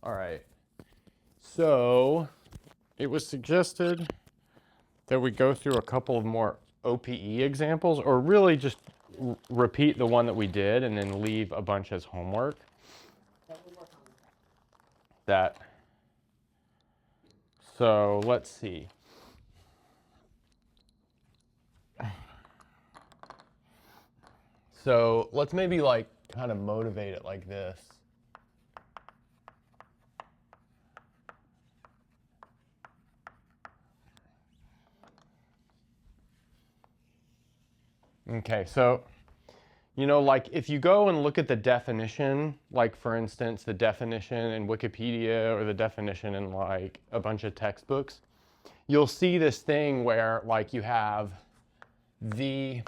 All right. So it was suggested that we go through a couple of more OPE examples, or really just repeat the one that we did and then leave a bunch as homework. So let's see. So let's maybe like kind of motivate it like this. Okay, so, you know, like if you go and look at the definition, like for instance, the definition in Wikipedia or the definition in like a bunch of textbooks, you'll see this thing where like you have a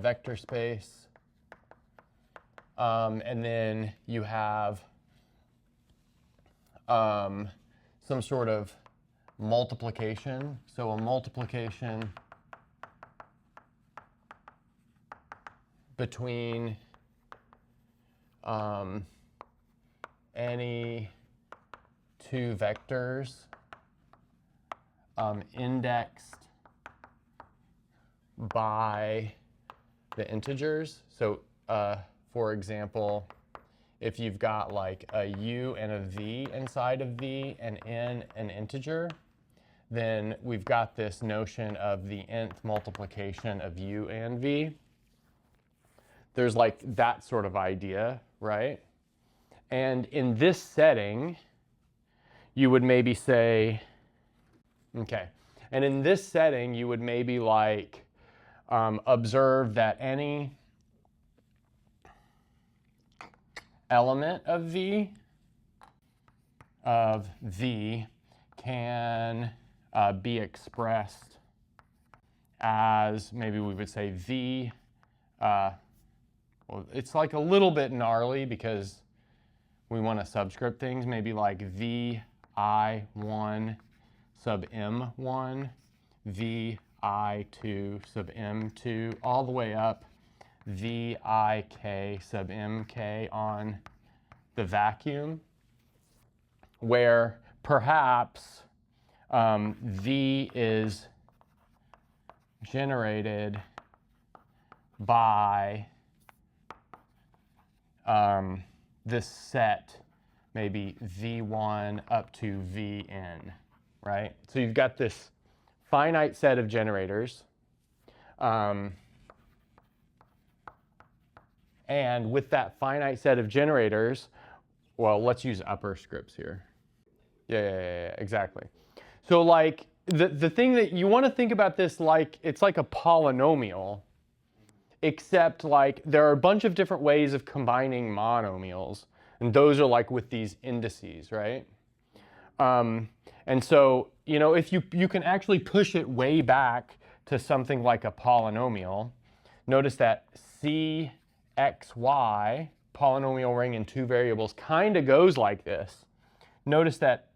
vector space, and then you have some sort of multiplication. So a multiplication between any two vectors indexed by the integers. So for example, if you've got like a u and a v inside of v and n an integer, then we've got this notion of the nth multiplication of u and v. There's like that sort of idea, right? And in this setting, you would maybe say, okay, and in this setting, you would maybe like observe that any element of v can be expressed as, maybe we would say v, well, it's like a little bit gnarly because we want to subscript things, maybe like vi1 sub m1, vi2 sub m2, all the way up vik sub mk on the vacuum, where perhaps v is generated by this set, maybe v1 up to vn, right? So you've got this finite set of generators. And with that finite set of generators, well, let's use upper scripts here. Yeah, exactly. So like the thing that you want to think about this like, it's like a polynomial, except like there are a bunch of different ways of combining monomials. And those are like with these indices, right? And so, you know, if you can actually push it way back to something like a polynomial, notice that CXY, polynomial ring in two variables, kind of goes like this. Notice that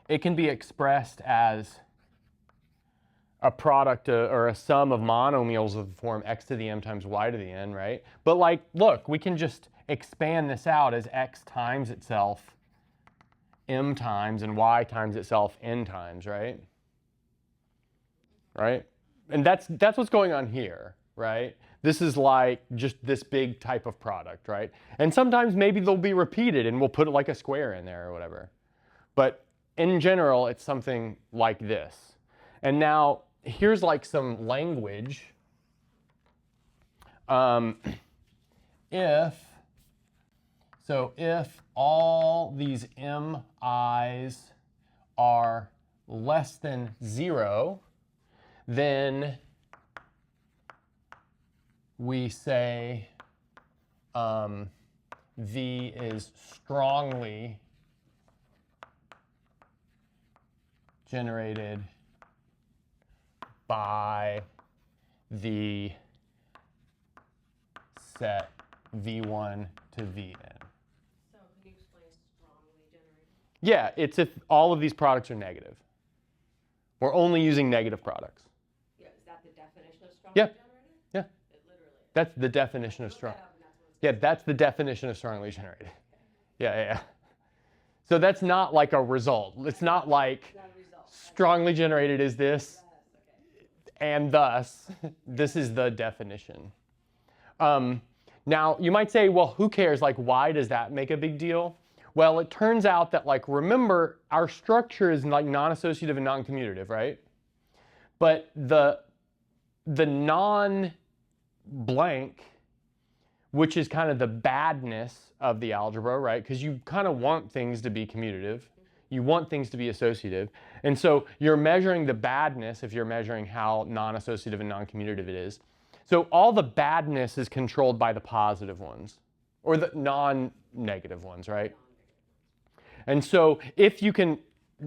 it can be expressed as a product or a sum of monomials of the form x to the m times y to the n, right? But like, look, we can just expand this out as x times itself m times and y times itself n times, right? Right? And that's what's going on here, right? This is like just this big type of product, right? And sometimes maybe they'll be repeated and we'll put like a square in there or whatever. But in general, it's something like this. And now here's like some language. If all these mi's are less than 0, then we say v is strongly generated by the set v1 to vn. So can you explain strongly generated? Yeah, it's if all of these products are negative. We're only using negative products. Yeah, is that the definition of strongly generated? Yeah. It literally is. That's the definition of strong. Look that up and that's what it's Yeah, that's the definition of strongly generated. Yeah. So that's not like a result. It's not like Not a result. strongly generated is this, Okay. and thus this is the definition. Now you might say, well, who cares? Like, why does that make a big deal? Well, it turns out that, like, remember, our structure is like non-associative and non-commutative, right? But the non-blank, which is kind of the badness of the algebra, right? Because you kind of want things to be commutative. You want things to be associative. And so you're measuring the badness if you're measuring how non-associative and non-commutative it is. So all the badness is controlled by the positive ones, or the non-negative ones, right? And so if you can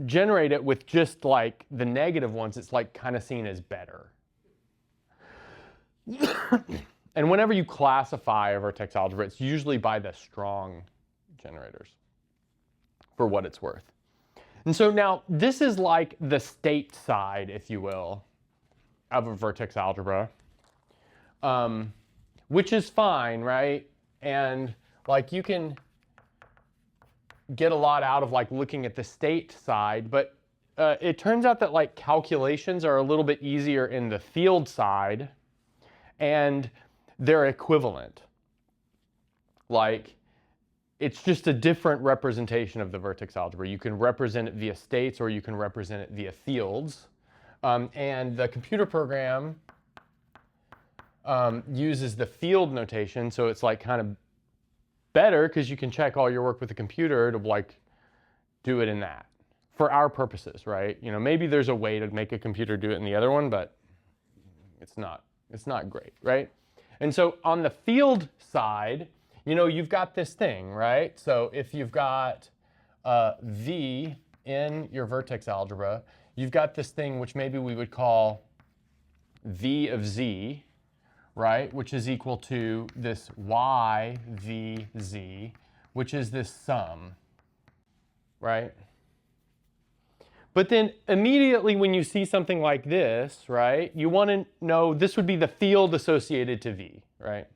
generate it with just like the negative ones, it's like kind of seen as better. And whenever you classify a vertex algebra, it's usually by the strong generators, for what it's worth. And so now this is like the state side, if you will, of a vertex algebra, which is fine, right? And like you can get a lot out of like looking at the state side, but it turns out that like calculations are a little bit easier in the field side, and they're equivalent. Like, it's just a different representation of the vertex algebra. You can represent it via states, or you can represent it via fields. And the computer program uses the field notation, so it's like kind of better because you can check all your work with the computer to like do it in that for our purposes, right? You know, maybe there's a way to make a computer do it in the other one, but it's not great, right? And so on the field side, you know, you've got this thing, right? So if you've got V in your vertex algebra, you've got this thing which maybe we would call V of Z, right? Which is equal to this Y V Z, which is this sum, right? But then immediately when you see something like this, right, you want to know this would be the field associated to V, right?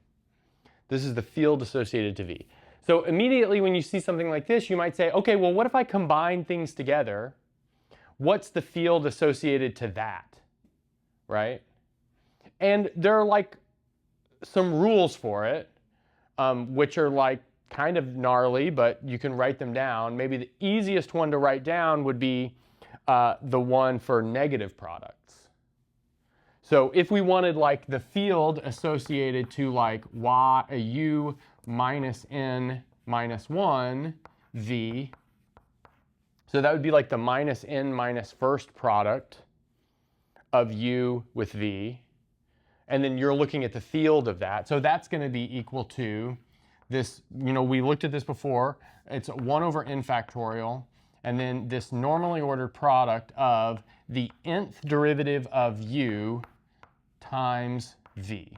This is the field associated to V. So immediately when you see something like this, you might say, okay, well, what if I combine things together? What's the field associated to that, right? And there are like some rules for it, which are like kind of gnarly, but you can write them down. Maybe the easiest one to write down would be the one for negative products. So if we wanted like the field associated to like u minus n minus 1 v, so that would be like the minus n minus first product of u with v. And then you're looking at the field of that. So that's going to be equal to this, you know, we looked at this before. It's 1 over n factorial. And then this normally ordered product of the nth derivative of u times v.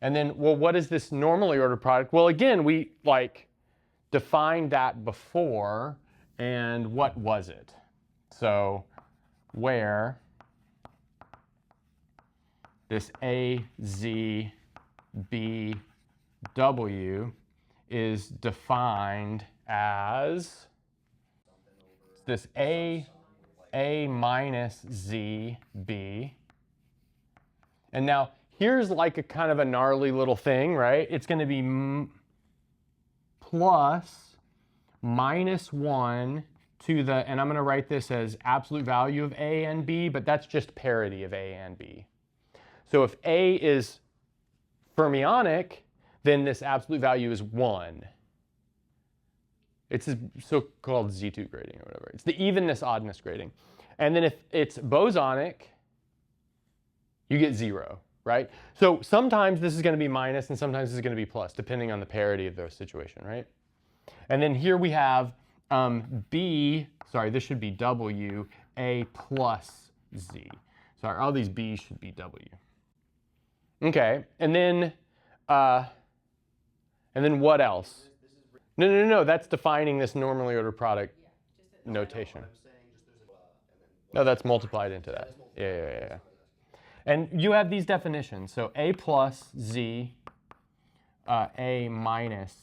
And then, well, what is this normally ordered product? Well, again, we like defined that before, and what was it? So where this a, z, b, w is defined as this a minus z, b. And now here's like a kind of a gnarly little thing, right? It's going to be plus minus 1 to the, and I'm going to write this as absolute value of a and b, but that's just parity of a and b. So if a is fermionic, then this absolute value is 1. It's a so-called Z2 grading or whatever. It's the evenness oddness grading. And then if it's bosonic, you get 0, right? So sometimes this is going to be minus and sometimes this is going to be plus, depending on the parity of the situation, right? And then here we have B, sorry, this should be W, A plus Z. Sorry, all these B's should be W. Okay, and then what else? No, that's defining this normally ordered product notation. No, that's multiplied into that. Yeah. And you have these definitions. So A plus Z, A minus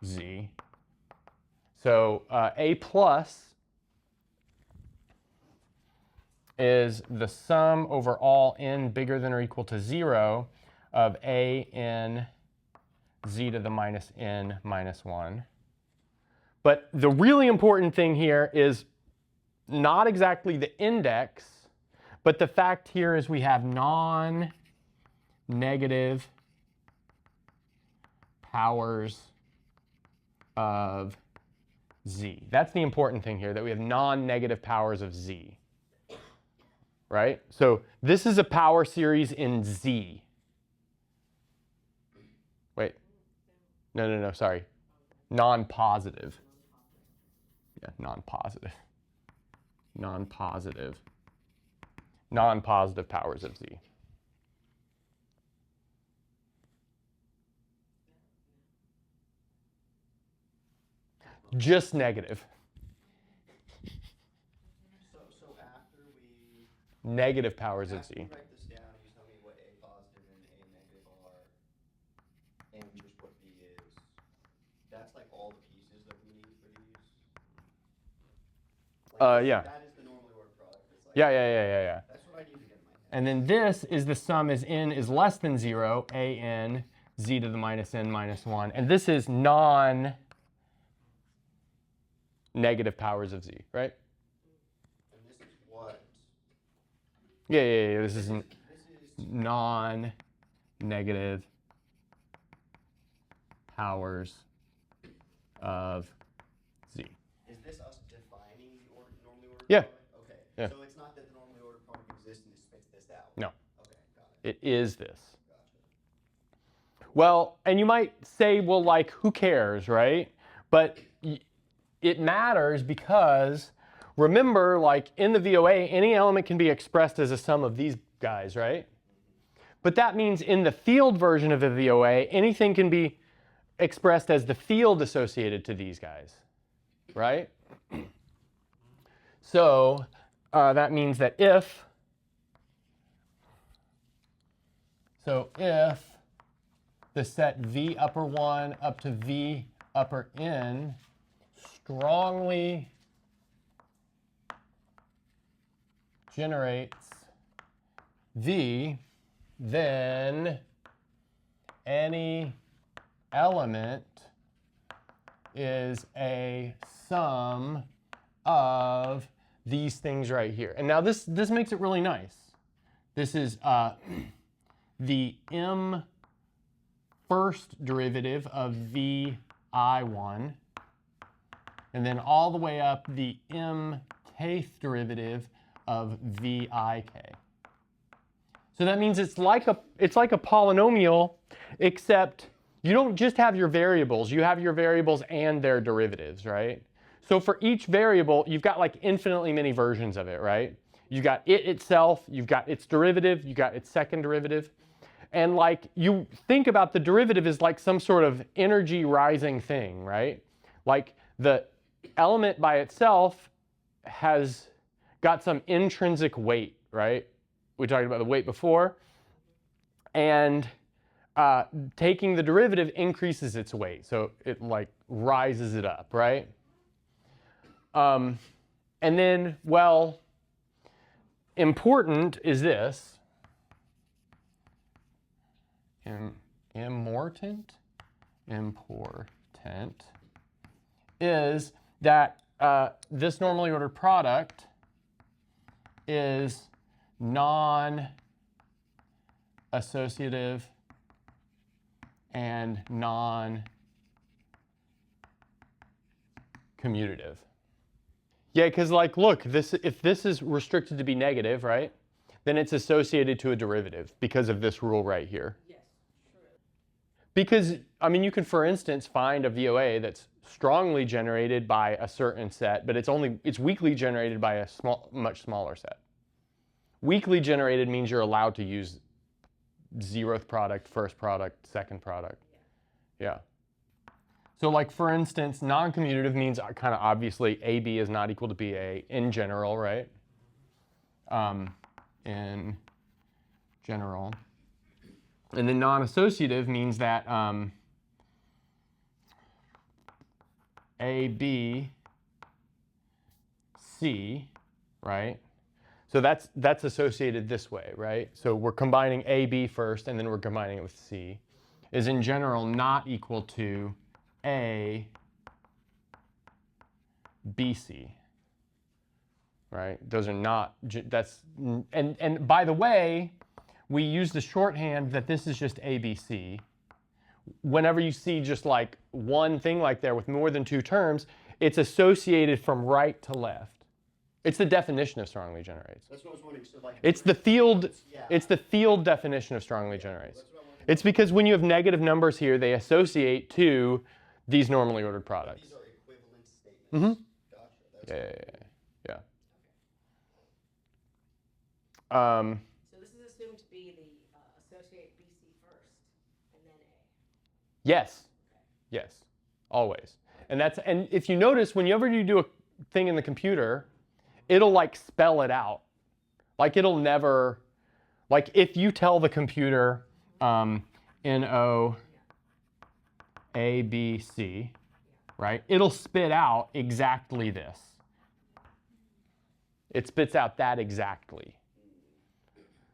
z. So a plus is the sum over all n bigger than or equal to 0 of a n z to the minus n minus 1. But the really important thing here is not exactly the index, but the fact here is we have non-negative powers of z. That's the important thing here, that we have non-negative powers of z. Right? So this is a power series in z. Wait. No, sorry. Non-positive. Yeah, non-positive. Non-positive. Non-positive powers of z. Just negative. So after we Negative powers of after z. we write this down, you tell me what A positive and A negative are, and just what B is. That's like all the pieces that we need for these. Like Yeah. That is the normally ordered product. It's like, Yeah. That's what I need to get in my head. And then this is the sum as n is less than 0, a n z to the minus n minus 1. And this is non-negative powers of z, right? And this is what? Yeah. This is This is non-negative powers of z. Is this us defining the normally ordered Yeah. product? Okay. Yeah. So it's not that the normally ordered product exists and it spits this out. No. Okay, got it. It is this. Gotcha. Well, and you might say, well, like, who cares, right? But it matters because, remember, like, in the VOA, any element can be expressed as a sum of these guys, right? But that means in the field version of the VOA, anything can be expressed as the field associated to these guys, right? So that means that if the set V upper 1 up to V upper n strongly generates V, then any element is a sum of these things right here. And now this makes it really nice. This is the m first derivative of vi1, and then all the way up the m kth derivative of vik. So that means it's like a polynomial, except you don't just have your variables, you have your variables and their derivatives, right? So for each variable, you've got like infinitely many versions of it, right? You've got it itself, you've got its derivative, you've got its second derivative. And like you think about the derivative as like some sort of energy rising thing, right? Like the element by itself has got some intrinsic weight, right? We talked about the weight before. And taking the derivative increases its weight. So it like rises it up, right? And then, well, important is this. Important is that this normally ordered product is non-associative and non-commutative. Yeah, because like, look, if this is restricted to be negative, right, then it's associated to a derivative because of this rule right here. Yes, true. Because, I mean, you can, for instance, find a VOA that's strongly generated by a certain set, but it's weakly generated by a much smaller set. Weakly generated means you're allowed to use zeroth product, first product, second product. Yeah. So like, for instance, non-commutative means kind of obviously AB is not equal to BA in general, right? In general. And then non-associative means that A, B, C, right? So that's associated this way, right? So we're combining A, B first, and then we're combining it with C, is in general not equal to A, B, C, right? Those are not, that's, and by the way, we use the shorthand that this is just A, B, C. Whenever you see just like one thing like there with more than two terms, it's associated from right to left. It's the definition of strongly generates. That's what I was wondering. So like, It's the field. Yeah. It's the field definition of strongly generates. That's what I wanted to It's because when you have negative numbers here, they associate to these normally ordered know. products. These are equivalent statements. Gotcha. That's Yeah. So this is assumed to be the associate BC first, and then A. Yes. Yes. Always. And if you notice, whenever you do a thing in the computer, it'll like spell it out. Like it'll never, like if you tell the computer NO A, B, C, right? It'll spit out exactly this. It spits out that exactly.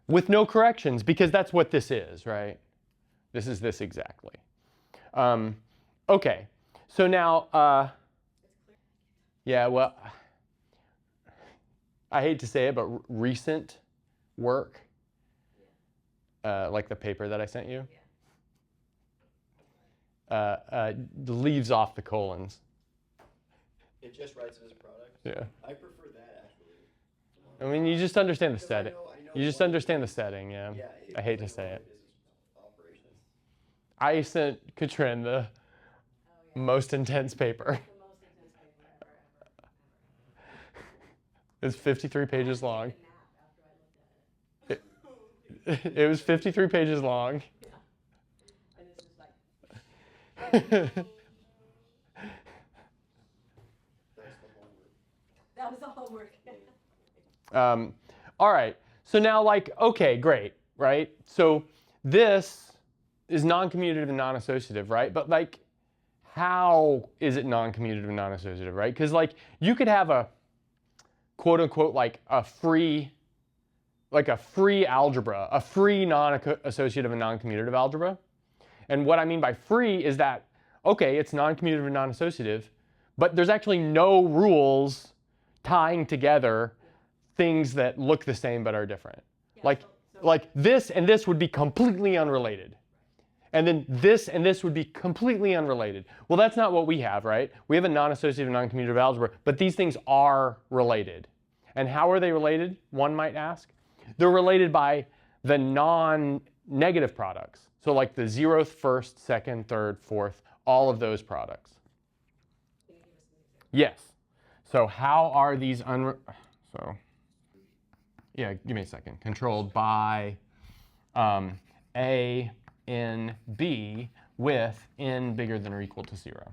With no corrections, because that's what this is, right? This is this exactly. Okay, so now, yeah, well, I hate to say it, but recent work, like the paper that I sent you, leaves off the colons. It just writes as a product. Yeah. I prefer that actually. I mean, you just understand the Because I setting. know You just one- understand the setting, yeah. Yeah. I hate to like say one it. business operations. I sent Katrin the most intense paper. The most intense paper ever. It's 53 pages long. Nap after I looked at it. It was 53 pages long. And it's just like, That's the homework. that was the homework. All right, so now like, okay, great, right? So this is non-commutative and non-associative, right? But like, how is it non-commutative and non-associative, right? Because like, you could have a quote unquote like a free algebra, a free non-associative and non-commutative algebra. And what I mean by free is that, okay, it's non-commutative and non-associative, but there's actually no rules tying together things that look the same but are different. Yeah, Like this and this would be completely unrelated. And then this and this would be completely unrelated. Well, that's not what we have, right? We have a non-associative and non-commutative algebra, but these things are related. And how are they related, one might ask? They're related by the non-negative products. So like the 0th, 1st, 2nd, 3rd, 4th, all of those products. Can you give us an example? Yes. So how are these yeah, give me a second. Controlled by A in B with n bigger than or equal to 0. Okay.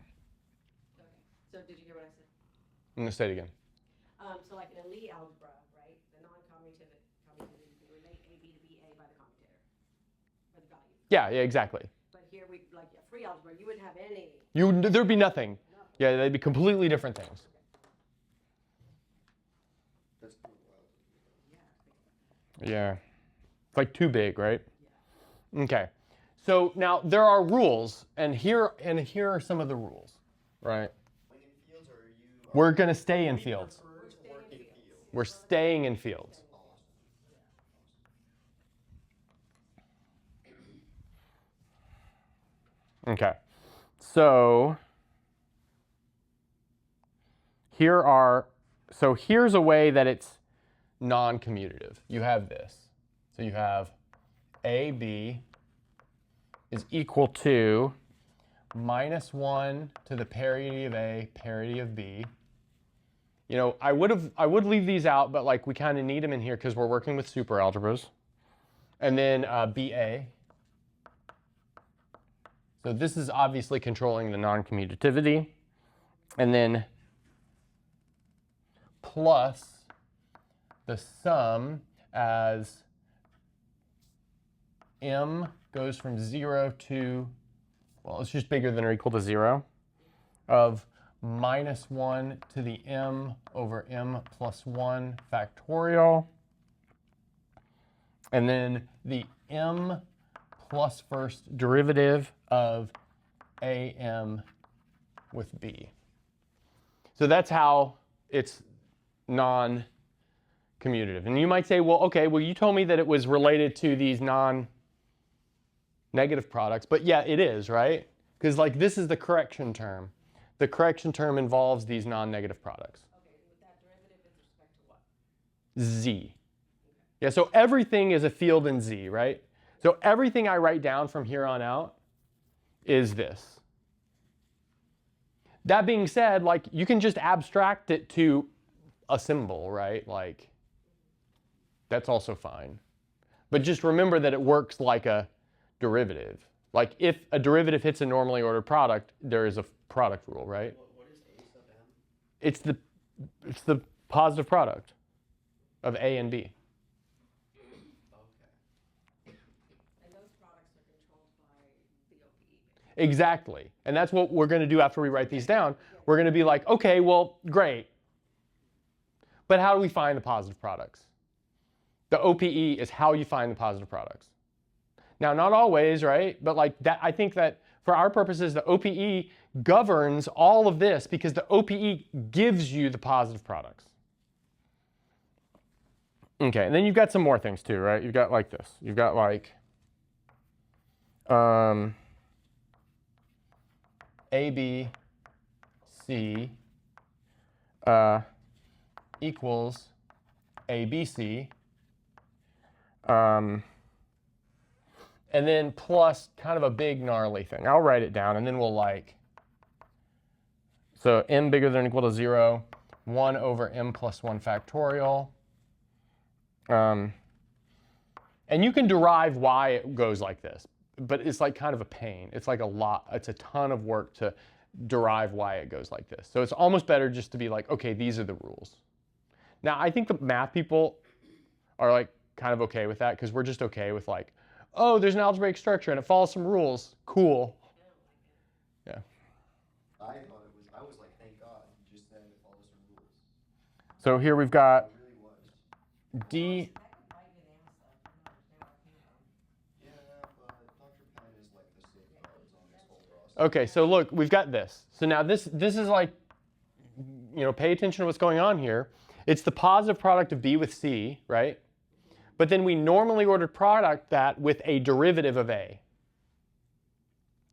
So did you hear what I said? I'm going to say it again. So like in a Lie algebra, right? The non-commutative, you relate AB to BA by the commutator, or the value. Yeah, exactly. But here we, like a free algebra, you wouldn't have any. There'd be nothing. Yeah, they'd be completely different things. That's pretty wild. Yeah. Yeah. It's like too big, right? Yeah. Okay. So now there are rules, and here are some of the rules, right? When in fields, or you? We're going to stay in we fields. prefer to work in fields. We're staying in fields. Okay. So here's a way that it's non-commutative. You have this. So you have AB is equal to -1 to the parity of A, parity of B. You know, I would leave these out, but like we kind of need them in here because we're working with superalgebras. And then BA. So this is obviously controlling the non-commutativity. And then plus the sum as m goes from 0 to, well, it's just bigger than or equal to 0, of minus 1 to the m over m plus 1 factorial. And then the m plus first derivative of am with b. So that's how it's non-commutative. And you might say, well, okay, well, you told me that it was related to these non-negative products. But yeah, it is, right? Because like this is the correction term. The correction term involves these non-negative products. Okay, with that derivative with respect to what? Z. Yeah, so everything is a field in Z, right? So everything I write down from here on out is this. That being said, like you can just abstract it to a symbol, right? Like that's also fine. But just remember that it works like a derivative. Like if a derivative hits a normally ordered product, there is a product rule, right? What is A sub m? It's the positive product of A and B. And those products are controlled by the OPE. Exactly. And that's what we're going to do after we write these down. We're going to be like, okay, well, great. But how do we find the positive products? The OPE is how you find the positive products. Now, not always, right? But like that, I think that for our purposes, the OPE governs all of this because the OPE gives you the positive products. Okay, and then you've got some more things too, right? You've got like this. You've got like A, B, C equals A, B, C. And then plus kind of a big gnarly thing. I'll write it down and then we'll like, so m bigger than or equal to 0, 1 over m plus 1 factorial. And you can derive why it goes like this, but it's like kind of a pain. It's like a lot, it's a ton of work to derive why it goes like this. So it's almost better just to be like, okay, these are the rules. Now, I think the math people are like kind of okay with that because we're just okay with like, oh, there's an algebraic structure and it follows some rules. Cool. Yeah. I was like, thank God, you just said it follows some rules. So here we've got It really was. D. That could bite you in the ass though, if you're not understanding. Yeah, but Dr. Penn is like the safeguards on this whole process. Okay, so look, we've got this. So now this is like, you know, pay attention to what's going on here. It's the positive product of B with C, right? But then we normally ordered product that with a derivative of A.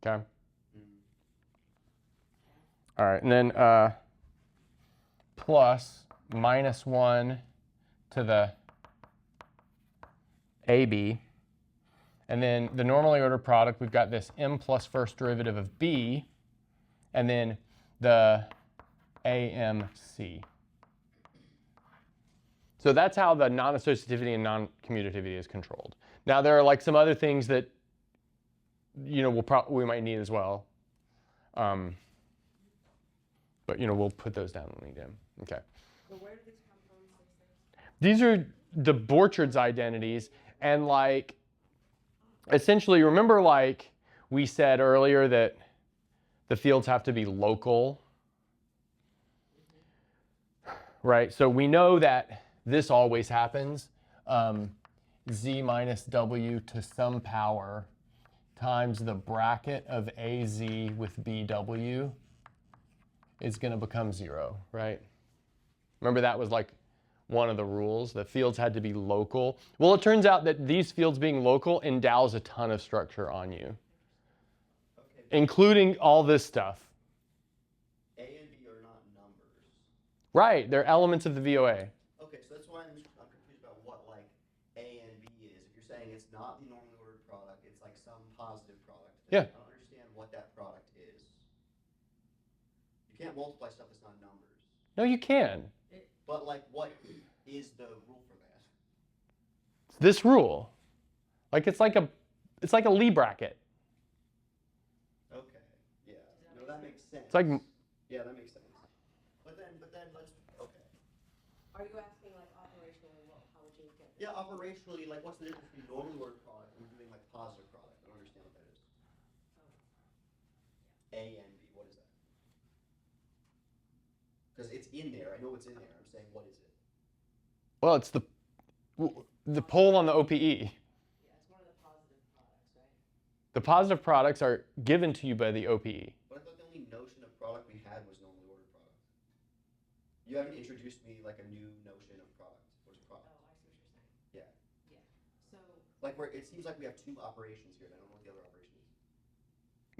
Okay? All right, and then plus minus 1 to the AB. And then the normally ordered product, we've got this m plus first derivative of B, and then the AMC. So that's how the non-associativity and non-commutativity is controlled. Now there are like some other things that, you know, we might need as well. But you know, we'll put those down when we need them. Okay. So where do these come from, these things? These are the Borchard's identities, and like essentially, remember like we said earlier that the fields have to be local, right? So we know that this always happens. Z minus W to some power times the bracket of AZ with BW is going to become 0, right? Remember that was like one of the rules. The fields had to be local. Well, it turns out that these fields being local endows a ton of structure on you, Okay, including all this stuff. A and B are not numbers. Right, they're elements of the VOA. Okay, so that's why I'm confused about what like A and B is. If you're saying it's not the normally ordered product, it's like some positive product. Yeah. I don't understand what that product is. You can't multiply stuff that's not numbers. No, you can. But like, what is the rule for that? It's this rule. Like it's like a Lie bracket. Okay, yeah. No, that makes sense. It's like Yeah, that makes sense. But then let's, okay. Are you asking like operationally, how would you get this? Yeah, operationally, like what's the difference between normally ordered product and we're doing like positive product? I don't understand what that is. A and B, what is that? in there. I know what's in there. I'm saying, what is it? Well, it's the pole on the OPE. Yeah, it's one of the positive products, right? The positive products are given to you by the OPE. But I thought the only notion of product we had was normally ordered product. You haven't introduced me like a new notion of product. What's product? Oh, I see what you're saying. Yeah. Yeah, so, Like it seems like we have two operations here, and I don't know what the other operation is.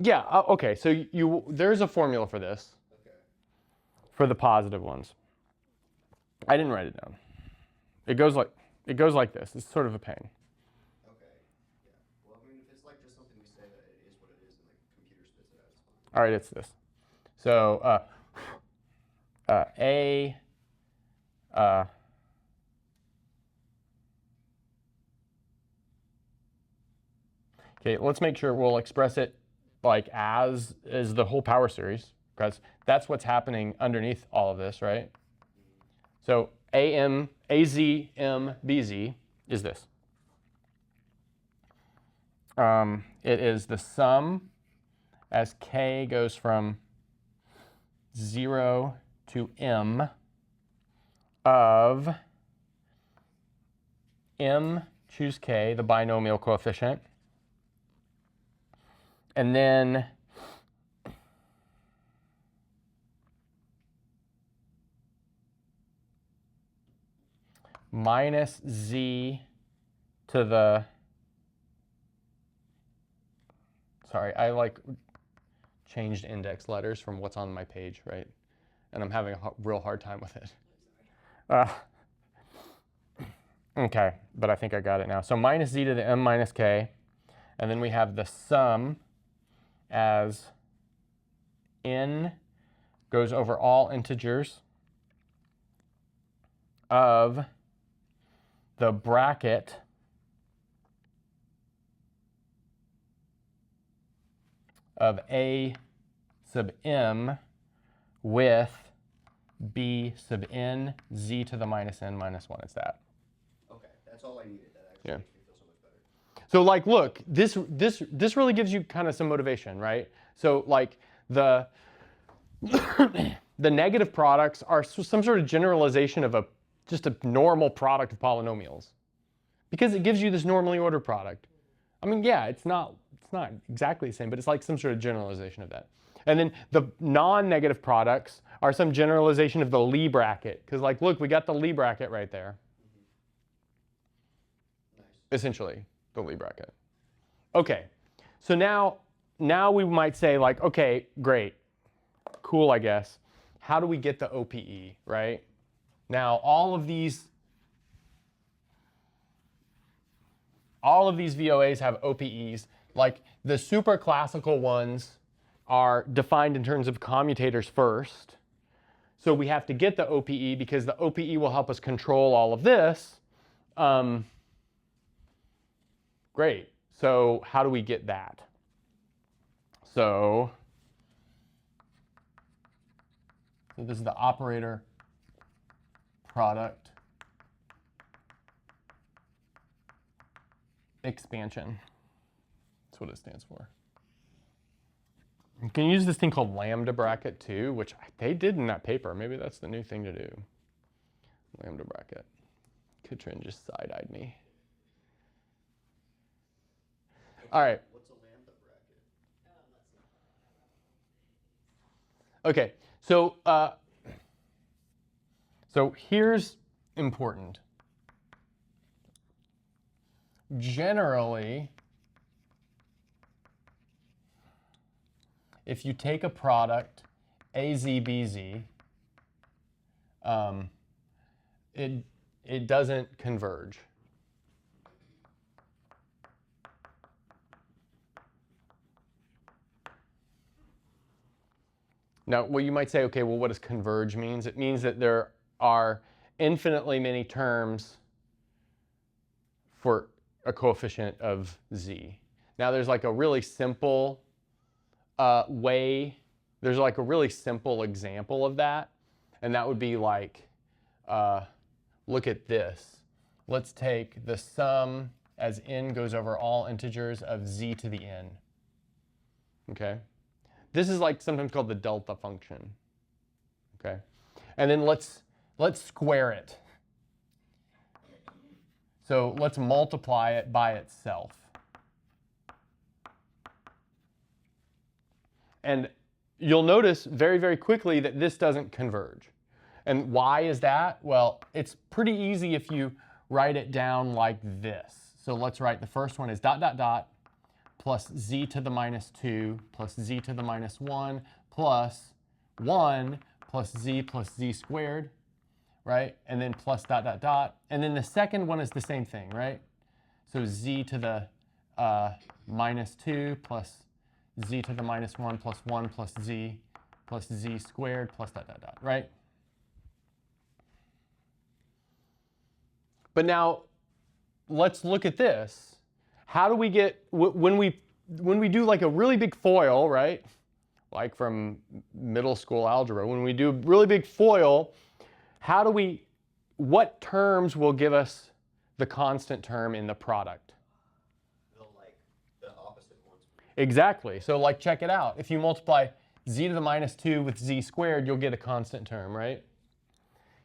Yeah, okay, so there's a formula for this, Okay. for the positive ones. I didn't write it down. It goes like this. It's sort of a pain. Okay. Yeah. Well, I mean, if it's like just something we say that it is what it is, and like computer spits it out, it's fine. All right, it's this. So okay, let's make sure we'll express it like as the whole power series, because that's what's happening underneath all of this, right? So AM, AZ, M, BZ is this. It is the sum as K goes from 0 to M of M, choose K, the binomial coefficient, and then minus Z to the, sorry, I like changed index letters from what's on my page, right? And I'm having a real hard time with it. Okay, but I think I got it now. So minus Z to the M minus K, and then we have the sum as N goes over all integers of the bracket of A sub M with B sub N, Z to the minus N minus 1. It's that. Okay, that's all I needed. That actually Yeah. makes me feel so much better. So like, look, this really gives you kind of some motivation, right? So like the the negative products are some sort of generalization of just a normal product of polynomials, because it gives you this normally ordered product. I mean, yeah, it's not exactly the same, but it's like some sort of generalization of that. And then the non-negative products are some generalization of the Lie bracket, because like, look, we got the Lie bracket right there. Nice. Essentially, the Lie bracket. Okay, so now we might say like, okay, great, cool, I guess. How do we get the OPE, right? Now, all of these VOAs have OPEs. Like the super classical ones are defined in terms of commutators first. So we have to get the OPE because the OPE will help us control all of this. Great. So how do we get that? So this is the operator product expansion. That's what it stands for. You can use this thing called lambda bracket too, which they did in that paper. Maybe that's the new thing to do. Lambda bracket. Katrin just side-eyed me. All right. What's a lambda bracket? Okay. So here's important. Generally, if you take a product, AZBZ, it doesn't converge. Now, well, you might say, okay, well, what does converge means? It means that there are infinitely many terms for a coefficient of z. Now, there's like a really simple there's like a really simple example of that, and that would be like, look at this. Let's take the sum as n goes over all integers of z to the n. Okay? This is like sometimes called the delta function. Okay? And then let's square it. So let's multiply it by itself. And you'll notice very, very quickly that this doesn't converge. And why is that? Well, it's pretty easy if you write it down like this. So let's write the first one is dot, dot, dot, plus z to the minus 2, plus z to the minus 1, plus 1 plus z squared, right? And then plus dot, dot, dot. And then the second one is the same thing, right? So z to the minus 2 plus z to the minus 1 plus 1 plus z squared plus dot, dot, dot, right? But now let's look at this. How do we get, when we do like a really big FOIL, right? Like from middle school algebra, when we do really big FOIL, what terms will give us the constant term in the product? The opposite ones. Exactly. So like check it out. If you multiply z to the minus 2 with z squared, you'll get a constant term, right?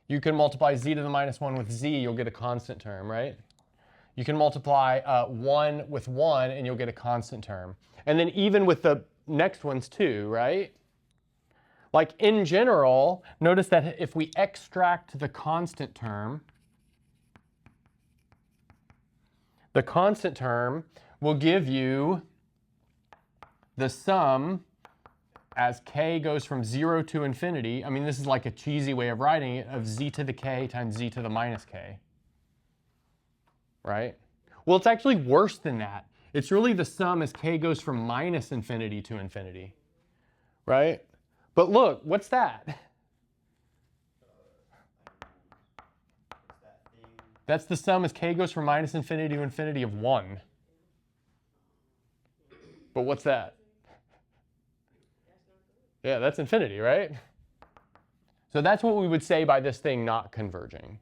You can multiply z to the minus 1 with z, you'll get a constant term, right? You can multiply 1 with 1 and you'll get a constant term. And then even with the next ones too, right? Like in general, notice that if we extract the constant term will give you the sum as k goes from 0 to infinity. I mean, this is like a cheesy way of writing it, of z to the k times z to the minus k. Right? Well, it's actually worse than that. It's really the sum as k goes from minus infinity to infinity. Right? But look, what's that? That's the sum as k goes from minus infinity to infinity of 1. But what's that? Yeah, that's infinity, right? So that's what we would say by this thing not converging,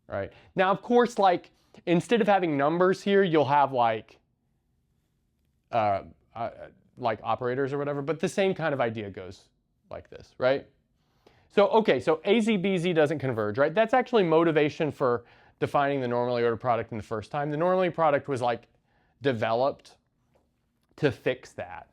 right? Now, of course, like instead of having numbers here, you'll have like operators or whatever, but the same kind of idea goes like this, right? So, okay, so AZ-BZ doesn't converge, right? That's actually motivation for defining the normally ordered product in the first time. The normally product was like developed to fix that.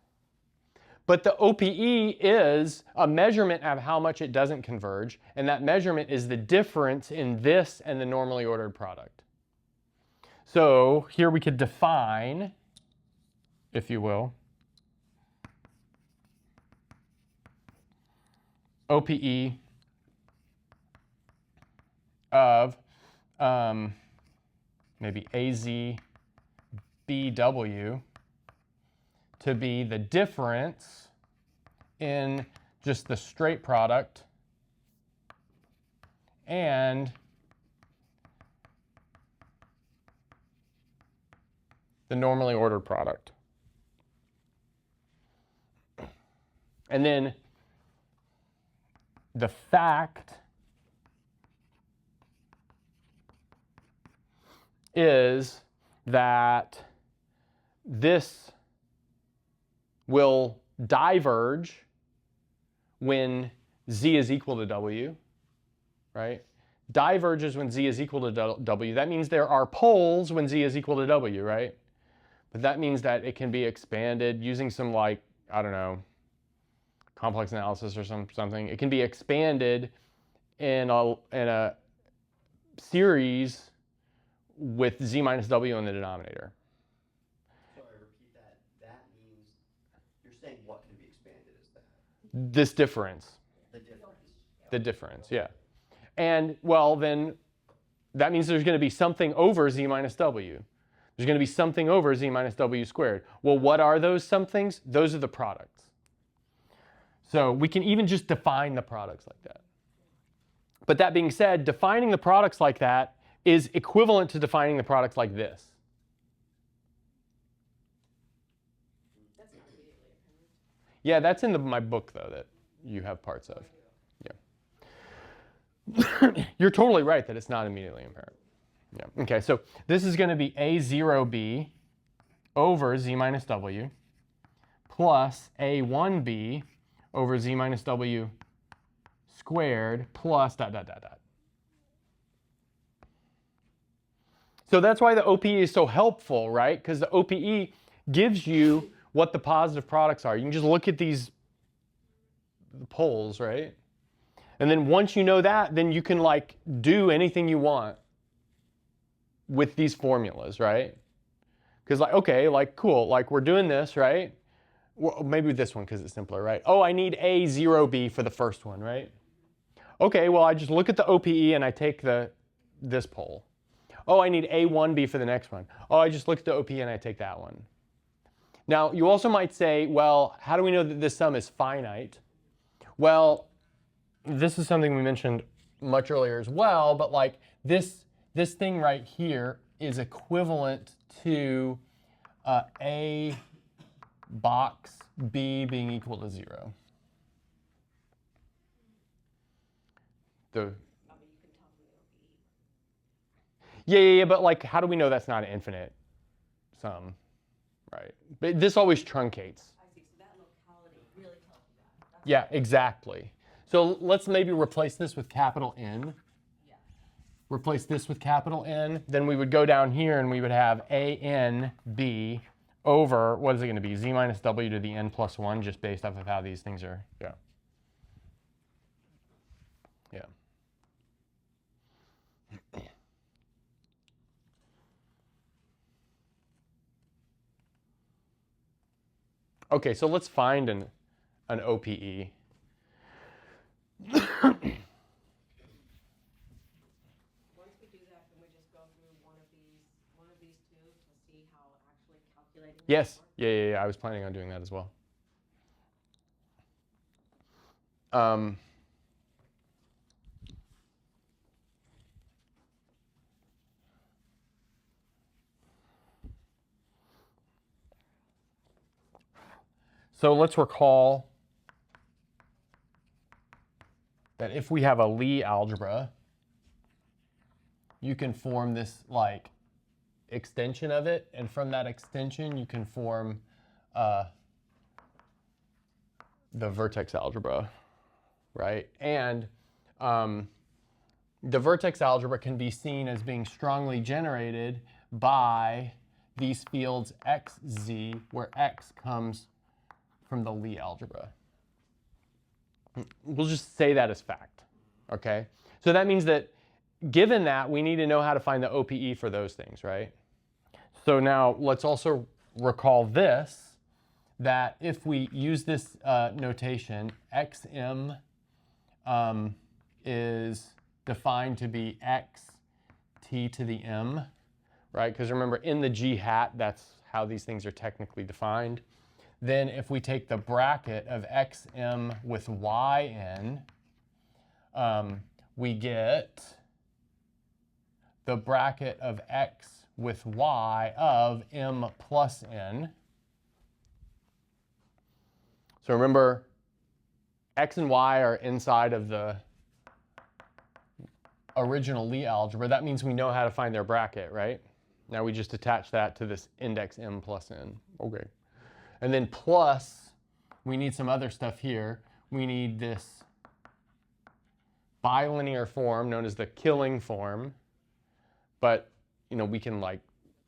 But the OPE is a measurement of how much it doesn't converge, and that measurement is the difference in this and the normally ordered product. So here we could define, if you will, OPE of maybe AZ-BW to be the difference in just the straight product and the normally ordered product. And then the fact is that this will diverge when z is equal to w, right? Diverges when z is equal to w. That means there are poles when z is equal to w, right? But that means that it can be expanded using some, like, I don't know, complex analysis or something. It can be expanded in a series with z minus w in the denominator. Sorry, repeat that. That means you're saying what can be expanded is that? This difference. The difference. The difference, yeah. And, well, then that means there's going to be something over z minus w. There's going to be something over z minus w squared. Well, what are those somethings? Those are the products. So we can even just define the products like that. But that being said, defining the products like that is equivalent to defining the products like this. That's not immediately apparent. Yeah, that's in my book, though, that you have parts of. Yeah. You're totally right that it's not immediately apparent. Yeah. Okay, so this is going to be A0b over z minus w plus A1b over z minus w squared plus dot, dot, dot, dot. So that's why the OPE is so helpful, right? Because the OPE gives you what the positive products are. You can just look at these poles, right? And then once you know that, then you can like do anything you want with these formulas, right? Because like, okay, like cool, like we're doing this, right? Well, maybe this one because it's simpler, right? Oh, I need A0B for the first one, right? Okay, well I just look at the OPE and I take this pole. Oh, I need A1B for the next one. Oh, I just look at the OPE and I take that one. Now, you also might say, well, how do we know that this sum is finite? Well, this is something we mentioned much earlier as well, but like this thing right here is equivalent to A box B being equal to 0. Yeah, but like, how do we know that's not an infinite sum, right? But this always truncates. I see, so that locality really tells you that. That's Yeah, exactly. So let's maybe replace this with capital N. yeah. Replace this with capital N. Then we would go down here and we would have ANB over, what is it going to be? Z minus W to the N plus 1, just based off of how these things are. Yeah. Yeah. Okay, so let's find an OPE. Once we do that, can we just go through one of these two to see how actually calculating this Yes. works? Yeah. I was planning on doing that as well. So let's recall that if we have a Lie algebra, you can form this like extension of it, and from that extension you can form the vertex algebra, right? And the vertex algebra can be seen as being strongly generated by these fields x, z, where x comes from the Lie algebra. We'll just say that as fact, okay? So that means that given that, we need to know how to find the OPE for those things, right? So now let's also recall this, that if we use this notation, xm is defined to be x t to the m, right? Because remember, in the g hat, that's how these things are technically defined. Then if we take the bracket of xm with yn, we get the bracket of x with y of m plus n. So remember, x and y are inside of the original Lie algebra. That means we know how to find their bracket, right? Now we just attach that to this index m plus n. Okay. And then plus, we need some other stuff here. We need this bilinear form known as the killing form. But, you know, we can like,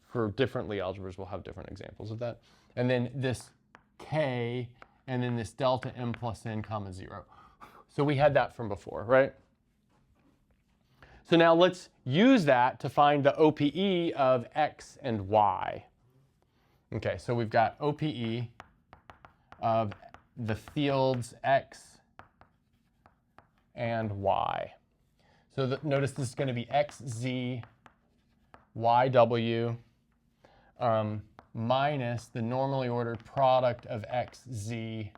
for different Lie algebras, we'll have different examples of that. And then this k, and then this delta m plus n comma 0. So we had that from before, right? So now let's use that to find the OPE of x and y. Okay, so we've got OPE of the fields x and y. So notice this is going to be xz yw minus the normally ordered product of xz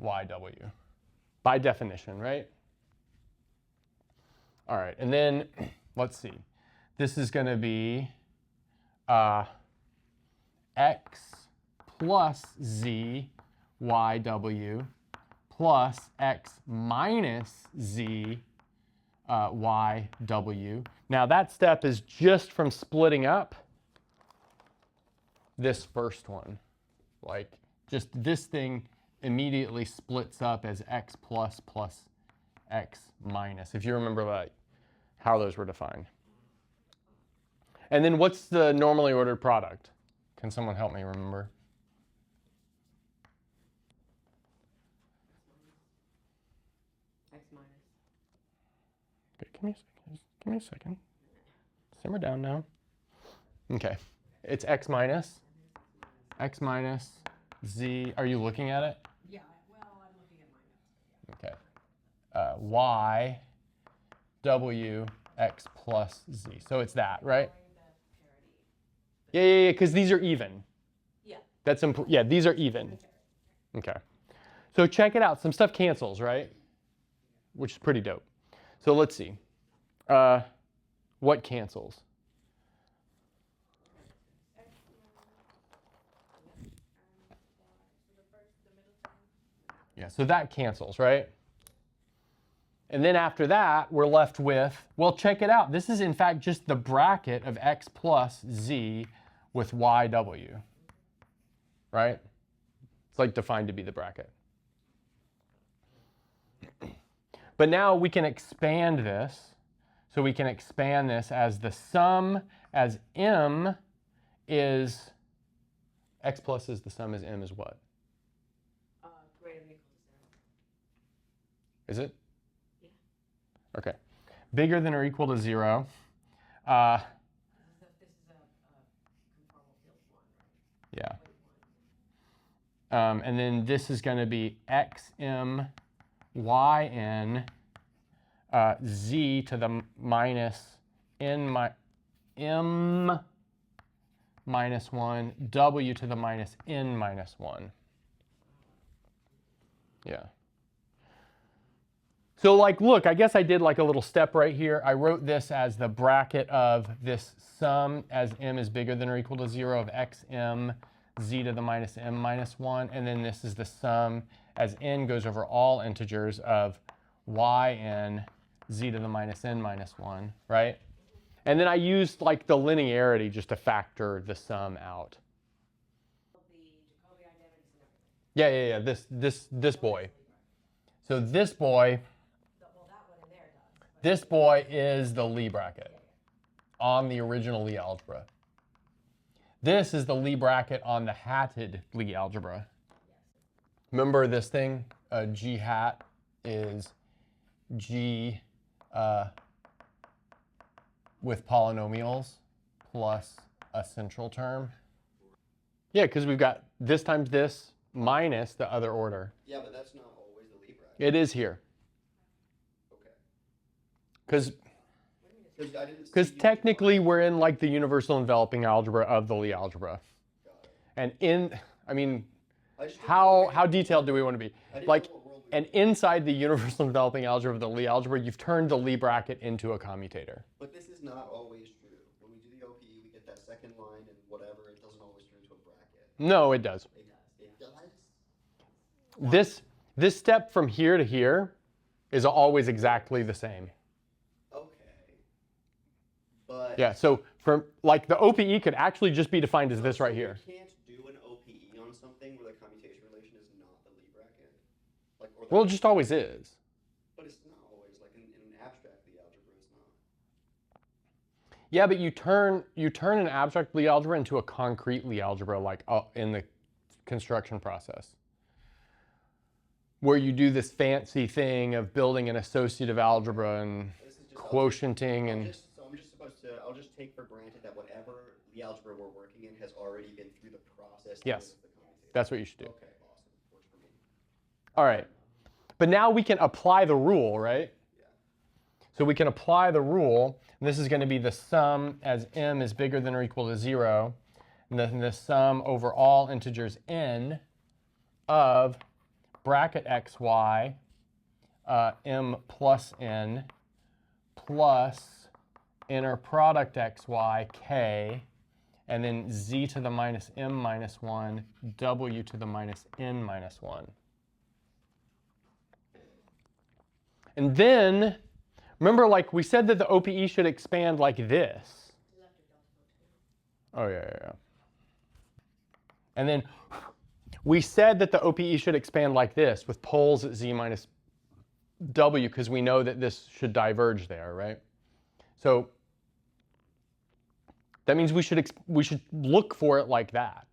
yw, by definition, right? All right, and then let's see. This is going to be x plus z yw plus x minus z yw. Now that step is just from splitting up this first one. Like just this thing immediately splits up as x plus plus x minus, if you remember how those were defined. And then what's the normally ordered product? Can someone help me remember? X minus. Okay, give me a second. Simmer down now. Okay, it's x minus z. Are you looking at it? Yeah, well, I'm looking at my notes. Okay. Y w x plus z. So it's that, right? Yeah, because these are even. Yeah. Yeah, these are even. Okay. So check it out. Some stuff cancels, right? Which is pretty dope. So let's see. What cancels? Yeah, so that cancels, right? And then after that, we're left with, well, check it out. This is in fact just the bracket of x plus z with yw, right? It's like defined to be the bracket. But now we can expand this. So we can expand this as the sum as m is, x plus is the sum as m is what? Greater than or equal to 0. Is it? Yeah. Okay. Bigger than or equal to 0. This is a conformal field 1, right? Yeah. And then this is going to be xm yn z to the minus m minus 1 w to the minus n minus 1. Yeah. So like, look, I guess I did like a little step right here. I wrote this as the bracket of this sum as m is bigger than or equal to 0 of xm z to the minus m minus 1. And then this is the sum as n goes over all integers of yn z to the minus n minus 1, right? And then I used like the linearity just to factor the sum out. The Jacobi identities and everything. Yeah. This boy. So this boy, Well, that one in there does. But this boy is the Lie bracket on the original Lie algebra. This is the Lie bracket on the hatted Lie algebra. Remember this thing? G hat is G with polynomials plus a central term. Yeah, because we've got this times this minus the other order. Yeah, but that's not always the Lie bracket. It is here. Okay. Because I didn't Because see you technically define- we're in like the universal enveloping algebra of the Lie algebra. Got it. And I mean, I just didn't how know detailed do we want to be? I didn't Like, know what world we and were in. inside the universal enveloping algebra of the Lie algebra, you've turned the Lie bracket into a commutator. But this is not always true. When we do the OPE, we get that second line and whatever. It doesn't always turn into a bracket. No, it does. It does. This step from here to here is always exactly the same. Okay. But Yeah, so from like the OPE could actually just be defined as this right here. You can't do an OPE on something where the commutation relation is not the Lie bracket. Like, or the Well, it just always is. But it's not always. Like in an abstract Lie algebra, it's not. Yeah, but you turn an abstract Lie algebra into a concrete Lie algebra, like in the construction process, where you do this fancy thing of building an associative algebra and This is just quotienting and I'll just take for granted that whatever Lie algebra we're working in has already been through the process. Yes. of the commutator. that's what you should do. Okay, awesome. Works for me. All right, but now we can apply the rule, right? Yeah. So we can apply the rule, and this is going to be the sum as m is bigger than or equal to 0, and then the sum over all integers n of bracket xy m plus n plus inner product xy k, and then z to the minus m minus 1 w to the minus n minus 1. And then, remember, like we said that the OPE should expand like this. Oh, yeah. And then we said that the OPE should expand like this with poles at z minus w because we know that this should diverge there, right? So that means we should look for it like that.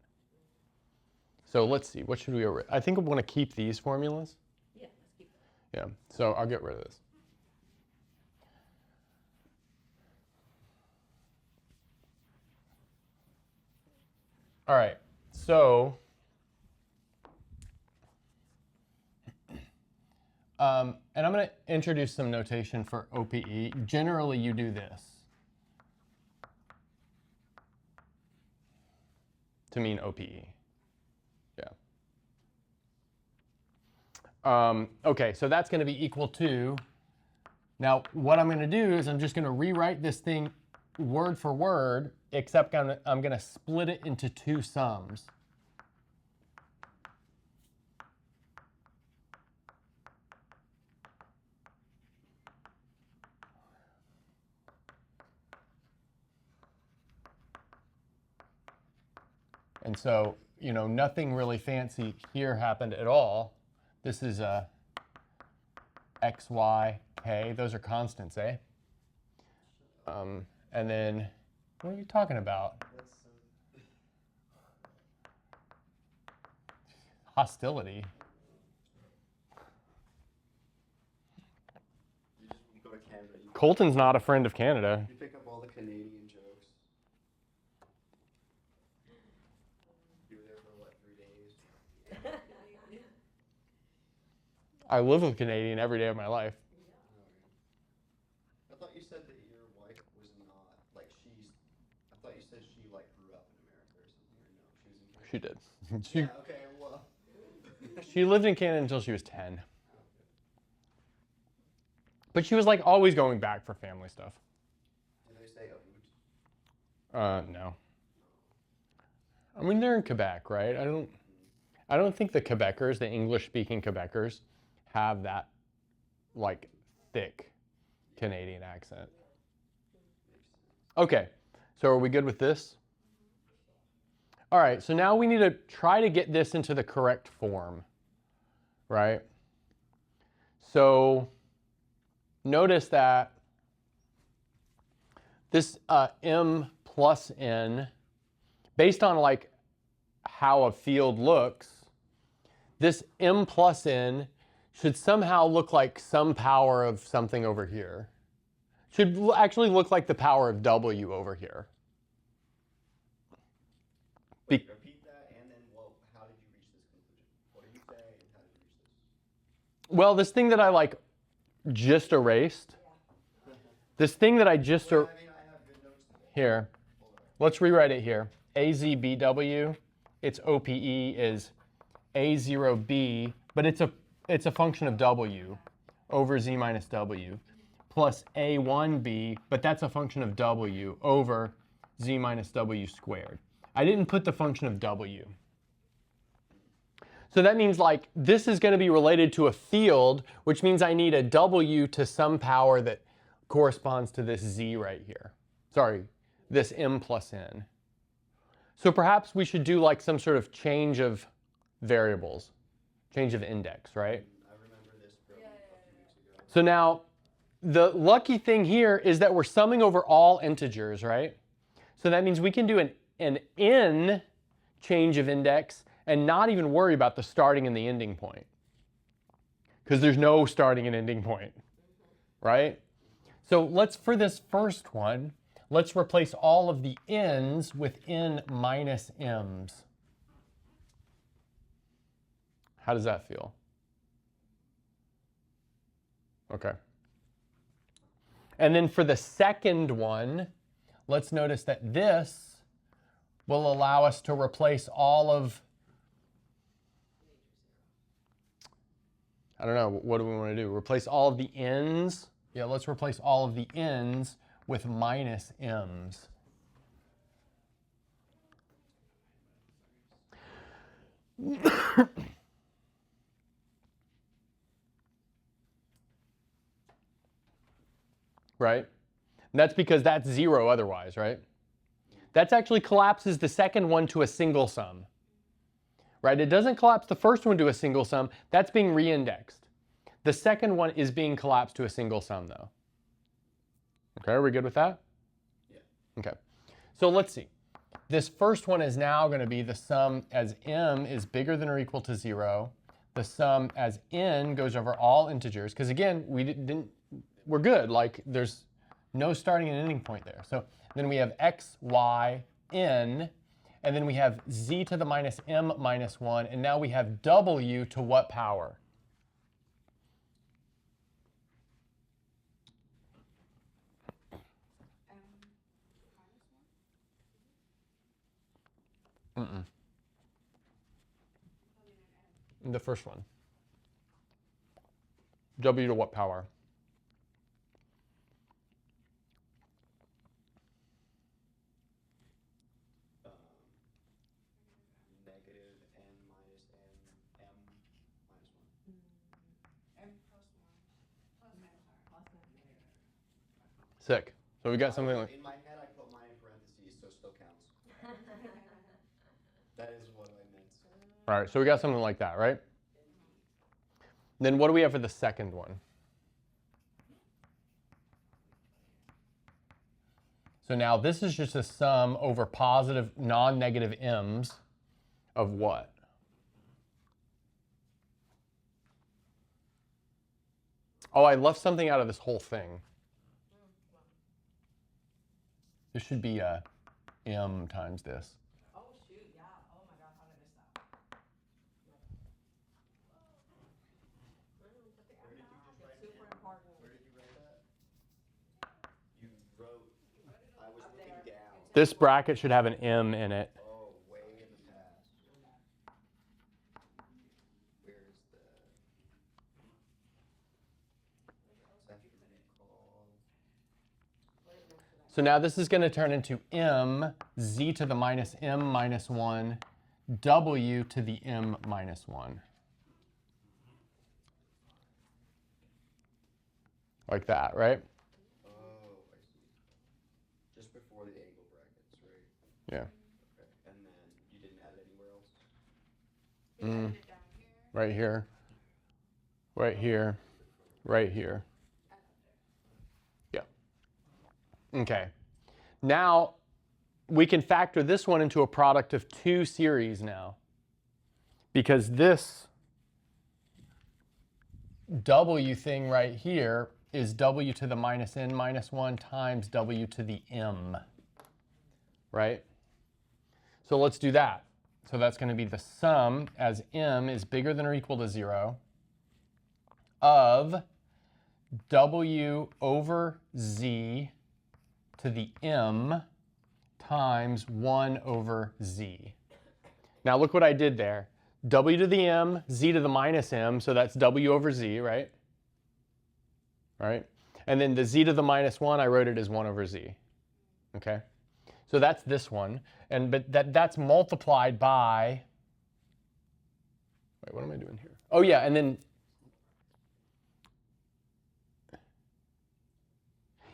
So let's see, what should we, I think I want to keep these formulas. Yeah, let's keep that. Yeah, so I'll get rid of this. All right, so and I'm going to introduce some notation for OPE. Generally, you do this to mean OPE. Yeah. Okay, so that's going to be equal to, now what I'm going to do is I'm just going to rewrite this thing word for word, except I'm going to split it into two sums. And so, you know, nothing really fancy here happened at all. This is x, y, k. Those are constants, eh? And then, what are you talking about? Hostility. You go to Canada. Colton's not a friend of Canada. You pick up all the Canadian jokes. You were there for what, 3 days? I live with a Canadian every day of my life. I thought you said that your wife was not, like I thought you said she like grew up in America or something, or no, she was in Canada? She did. Yeah, okay, well. She lived in Canada until she was 10. But she was like always going back for family stuff. Did they say OPE? No. I mean, they're in Quebec, right? I don't think the Quebecers, the English-speaking Quebecers, have that like thick Canadian accent. Okay, so are we good with this? All right, so now we need to try to get this into the correct form, right? So notice that this m plus n, based on like how a field looks, this m plus n should somehow look like some power of something over here. Should actually look like the power of w over here. Wait, repeat that, and then how did you reach this conclusion? What did you say, and how did you reach this? Well, this thing that I like just erased, this thing that I just I mean, I have good notes today. here, let's rewrite it here. AZBW, its OPE is A0B, but it's a function of W over Z minus W, plus A1B, but that's a function of W over Z minus W squared. I didn't put the function of W. So that means like this is going to be related to a field, which means I need a W to some power that corresponds to this Z right here. Sorry, this M plus N. So perhaps we should do like some sort of change of variables, change of index, right? I remember this from a few weeks ago. So now the lucky thing here is that we're summing over all integers, right? So that means we can do an n change of index and not even worry about the starting and the ending point, because there's no starting and ending point, right? So let's, for this first one, let's replace all of the n's with n minus m's. How does that feel? Okay. And then for the second one, let's notice that this will allow us to replace all of, I don't know, what do we want to do? Replace all of the n's? Yeah, let's replace all of the n's with minus m's. Right? And that's because that's 0 otherwise, right? That actually collapses the second one to a single sum, right? It doesn't collapse the first one to a single sum. That's being reindexed. The second one is being collapsed to a single sum, though. Okay, are we good with that? Yeah. Okay. So let's see. This first one is now going to be the sum as m is bigger than or equal to 0. The sum as n goes over all integers, because again, we're good. Like there's no starting and ending point there. So then we have x, y, n, and then we have z to the minus m minus 1, and now we have w to what power? The first one. W to what power? Negative n minus n m minus 1. M plus 1 plus n plus n. Sick. So we got something like, In my head, I put mine in parentheses, so it still counts. That is what I meant. all right, so we got something like that, right? Then what do we have for the second one? So now this is just a sum over positive non-negative m's of what? Oh, I left something out of this whole thing. This should be m times this. Oh, shoot, yeah. Oh, my God, how did I miss that? Put the Where did you just write Super m? important. Where did you write that? You wrote, I was Up looking there. down. This bracket should have an m in it. Oh, way in the past. Where is the centrifugal? So now this is going to turn into m z to the minus m minus 1 w to the m minus 1. Like that, right? Oh, I see. Just before the angle brackets, right? Yeah. Okay. And then you didn't add it anywhere else? Put it down here Right here. Right here. Right here. and up there. Yeah. Okay. Now we can factor this one into a product of two series now, because this w thing right here is w to the minus n minus 1 times w to the m, right? So let's do that. So that's going to be the sum as m is bigger than or equal to 0 of w over z to the m times 1 over z. Now look what I did there. W to the m, z to the minus m, so that's w over z, right? Right? And then the z to the minus 1, I wrote it as 1 over z. Okay? So that's this one. But that's multiplied by, wait, what am I doing here? Oh yeah, and then,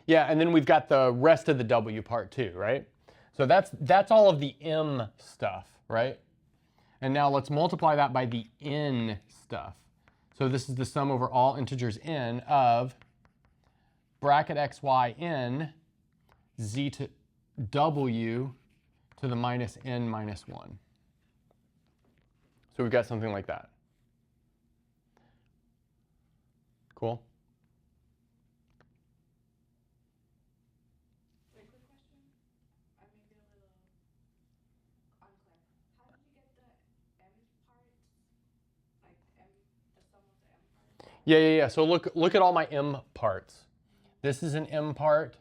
yeah, and then we've got the rest of the w part too, right? So that's all of the m stuff, right? And now let's multiply that by the n stuff. So this is the sum over all integers n of bracket x, y, n, z to w to the minus n minus 1. So we've got something like that. Cool? Wait, quick question. I may be a little unclear. How did you get the m parts? Like m, the sum of the m parts? Yeah. So look at all my m parts. This is an m part,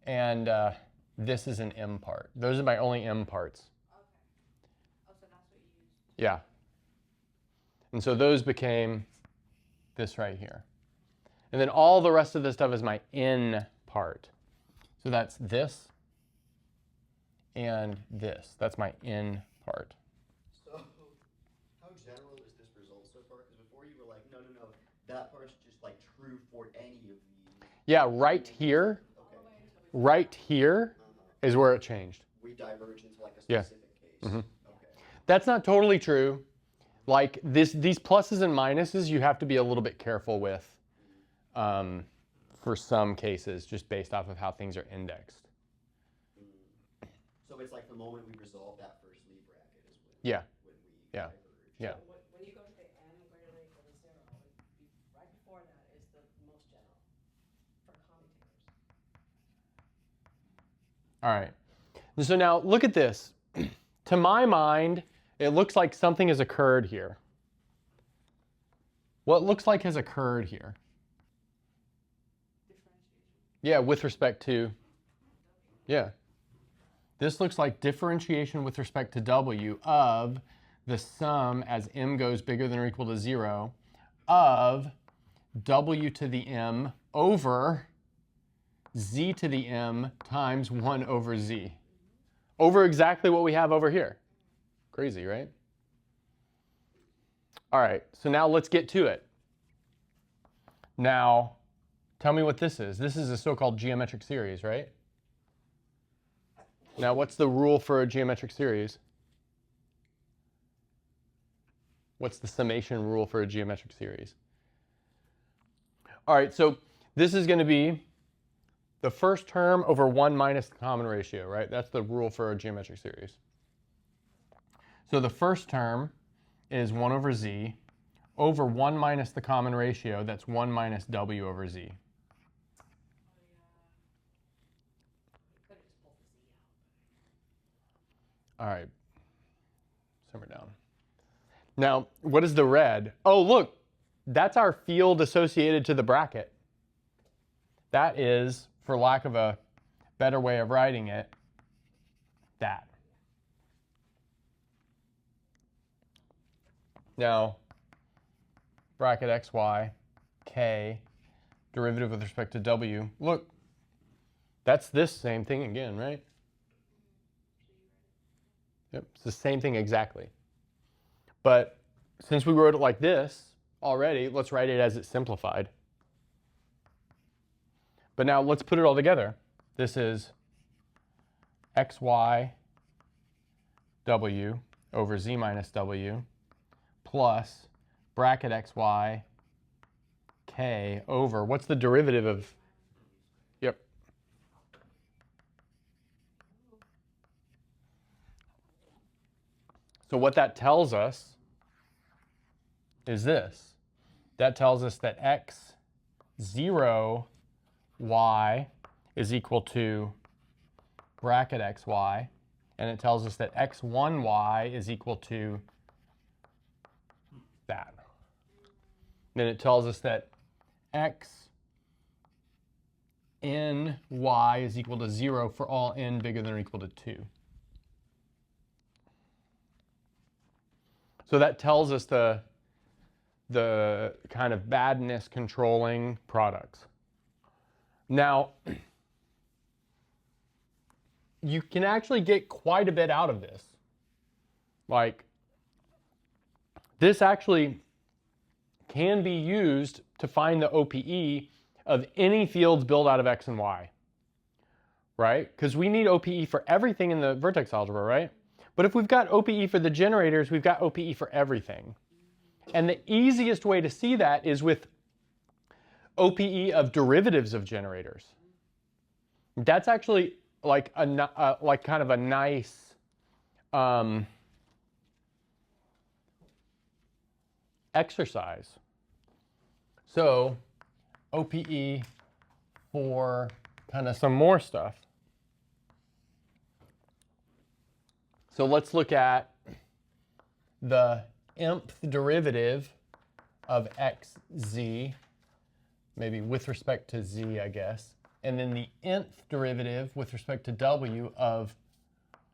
and this is an m part. Those are my only m parts. Okay. Oh, so that's what you used. Yeah. And so those became this right here. And then all the rest of this stuff is my n part. So that's this and this. That's my n part. So, how general is this result so far? Because before you were like, no, that part's just like true for any of these. Yeah, right here is where it changed. We diverge into like a Yeah. specific case. Okay. That's not totally true. Like these pluses and minuses, you have to be a little bit careful with for some cases, just based off of how things are indexed. So it's like the moment we resolve that first Lie bracket is when, Yeah. when we Yeah. diverge. Yeah. So when you go to the n greater than or equal to 0, right before that is the most general for commutators. All right. So now look at this. To my mind, it looks like something has occurred here. What looks like has occurred here? Yeah, with respect to, yeah. This looks like differentiation with respect to W of the sum as m goes bigger than or equal to 0 of W to the m over Z to the m times 1 over Z. Over exactly what we have over here. Crazy, right? All right, so now let's get to it. Now, tell me what this is. This is a so-called geometric series, right? Now, what's the rule for a geometric series? What's the summation rule for a geometric series? All right, so this is going to be the first term over 1 minus the common ratio, right? That's the rule for a geometric series. So the first term is 1 over Z over 1 minus the common ratio. That's 1 minus W over Z. All right, simmer down. Now, what is the red? Oh, look, that's our field associated to the bracket. That is, for lack of a better way of writing it, that. Now, bracket xy, k, derivative with respect to w. Look, that's this same thing again, right? Yep, it's the same thing exactly. But since we wrote it like this already, let's write it as it's simplified. But now let's put it all together. This is xy w over z minus w plus bracket xy k over, what's the derivative of, yep. So what that tells us is this. That tells us that x0 y is equal to bracket xy, and it tells us that x1y is equal to that. Then it tells us that x n y is equal to 0 for all n bigger than or equal to 2. So that tells us the kind of badness controlling products. Now, you can actually get quite a bit out of this. Like, this actually can be used to find the OPE of any fields built out of x and y, right? Because we need OPE for everything in the vertex algebra, right? But if we've got OPE for the generators, we've got OPE for everything. And the easiest way to see that is with OPE of derivatives of generators. That's actually like like kind of a nice exercise. So OPE for kind of some more stuff. So let's look at the nth derivative of xz, maybe with respect to z, I guess, and then the nth derivative with respect to w of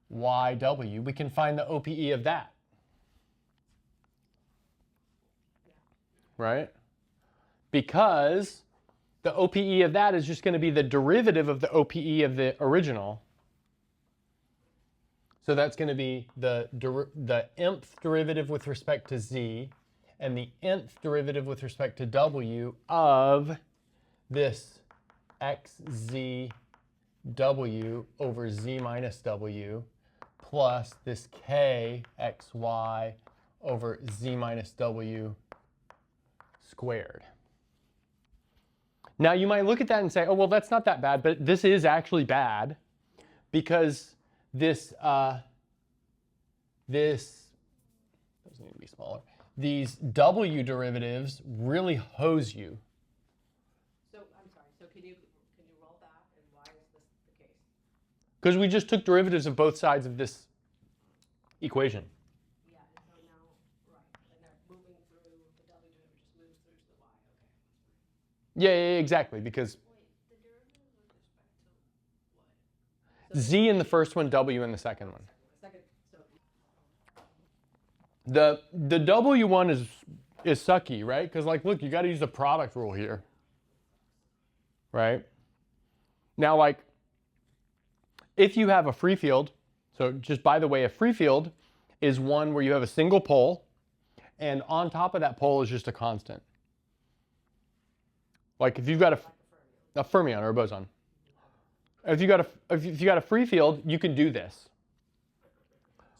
yw. We can find the OPE of that, right? Because the OPE of that is just going to be the derivative of the OPE of the original. So that's going to be the nth derivative with respect to z and the nth derivative with respect to w of this xzw over z minus w plus this k xy over z minus w squared. Now you might look at that and say, oh, well, that's not that bad, but this is actually bad because this doesn't need to be smaller. These w derivatives really hose you. So, I'm sorry, so can you roll back, and why is this the case? Because we just took derivatives of both sides of this equation. Yeah, and so now, right, and they're moving through, the W derivative just moves through to the Y, okay. Yeah, exactly, because Wait, the derivative with respect to what? z in the first one, w in the second one. Second, so, The w one is sucky, right? Because like, look, you got to use the product rule here, right? Now, like, if you have a free field, so just by the way, a free field is one where you have a single pole, and on top of that pole is just a constant. Like if you've got a fermion or a boson. If you got a free field, you can do this.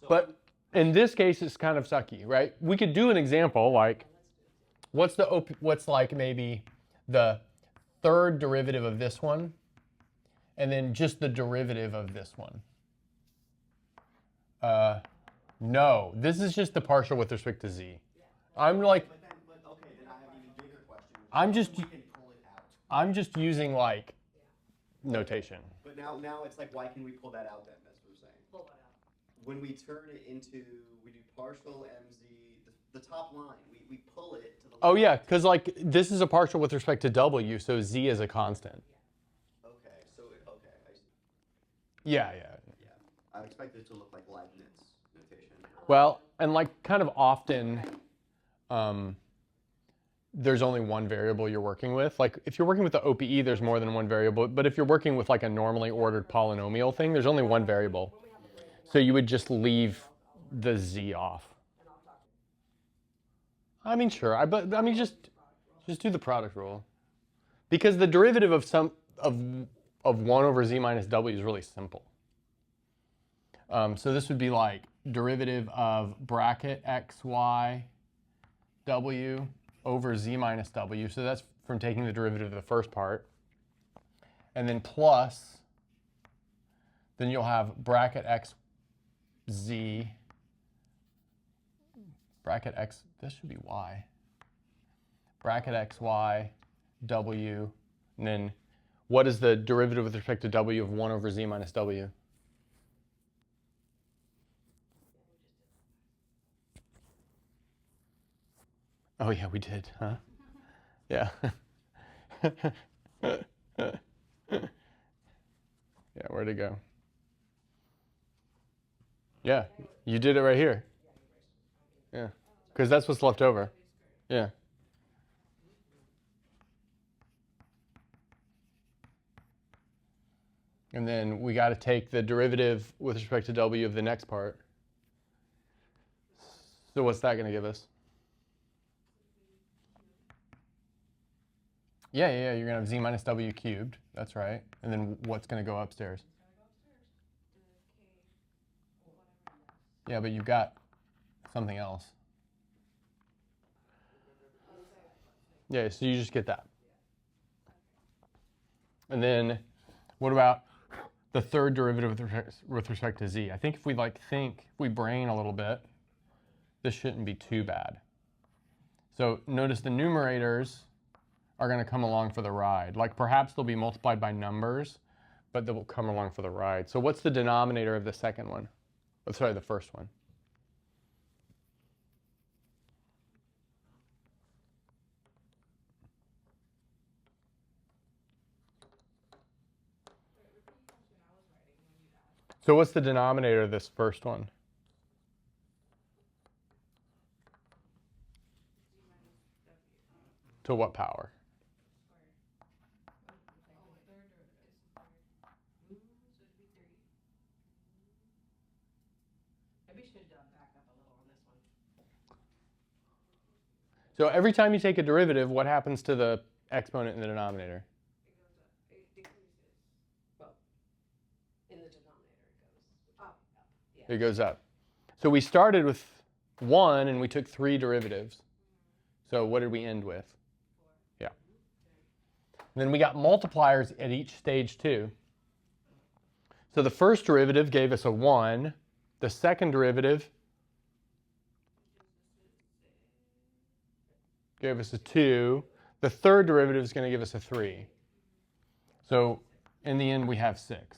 But in this case, it's kind of sucky, right? We could do an example like, what's like maybe the third derivative of this one, and then just the derivative of this one. No, this is just the partial with respect to z. I'm like, But okay, then I have an even bigger question. I'm just- We can pull it out. I'm just using like notation. But now it's like, why can we pull that out then? That's what we're saying. pull that out. When we turn it into, we do partial mz, the top line, we pull it to the Oh left. yeah, because like this is a partial with respect to w, so z is a constant. Okay, okay, I see. Yeah. Yeah, I expected it to look like Leibniz notation. Well, and like kind of often, there's only one variable you're working with. Like if you're working with the OPE, there's more than one variable. But if you're working with like a normally ordered polynomial thing, there's only one variable. So you would just leave the z off. I mean, sure. But I mean, just do the product rule, because the derivative of of 1 over z minus w is really simple. So this would be like derivative of bracket xy w over z minus w. So that's from taking the derivative of the first part. And then plus, then you'll have bracket x z, bracket x, this should be y, bracket xy w, and then what is the derivative with respect to w of 1 over z minus w? Oh yeah, we did, huh? Yeah. Yeah, where'd it go? Yeah, you did it right here. Yeah, because that's what's left over. Yeah. And then we got to take the derivative with respect to w of the next part. So what's that going to give us? Yeah, you're going to have z minus w cubed. That's right. And then what's going to go upstairs? Yeah, but you've got something else. Yeah, so you just get that. And then what about the third derivative with respect to z? I think if we if we brain a little bit, this shouldn't be too bad. So notice the numerators are going to come along for the ride. Like perhaps they'll be multiplied by numbers, but they will come along for the ride. So what's the denominator of the second one? Oh, sorry, the first one. So what's the denominator of this first one? To what power? Maybe we should back up a little on this one. So every time you take a derivative, what happens to the exponent in the denominator? It decreases. Well, in the denominator it goes up, yeah. It goes up. So we started with 1 and we took 3 derivatives. So what did we end with? 4. Yeah. And then we got multipliers at each stage too. So the first derivative gave us a 1. The second derivative gave us a 2. The third derivative is going to give us a 3. So in the end, we have 6.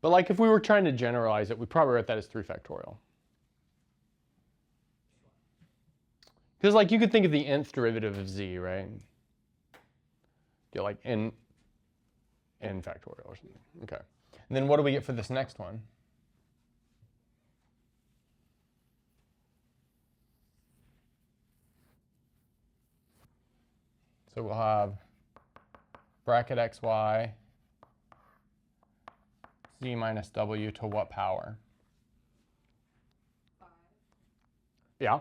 But like if we were trying to generalize it, we probably wrote that as 3 factorial. Because like you could think of the nth derivative of z, right? Get like n factorial or something. Okay. And then what do we get for this next one? So we'll have bracket xy, z minus w to what power? 5. Yeah.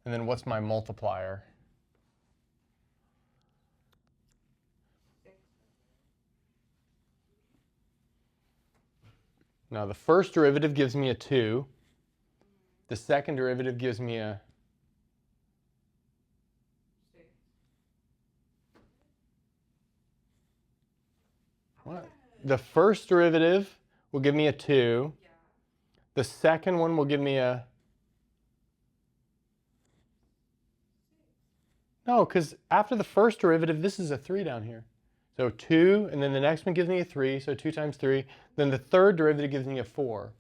And then what's my multiplier? 6. Now the first derivative gives me a 2. The second derivative gives me a 6. what? The first derivative will give me a 2. Yeah. The second one will give me a... No, because after the first derivative, this is a 3 down here. So 2, and then the next one gives me a 3, so 2 times 3. Then the third derivative gives me a 4.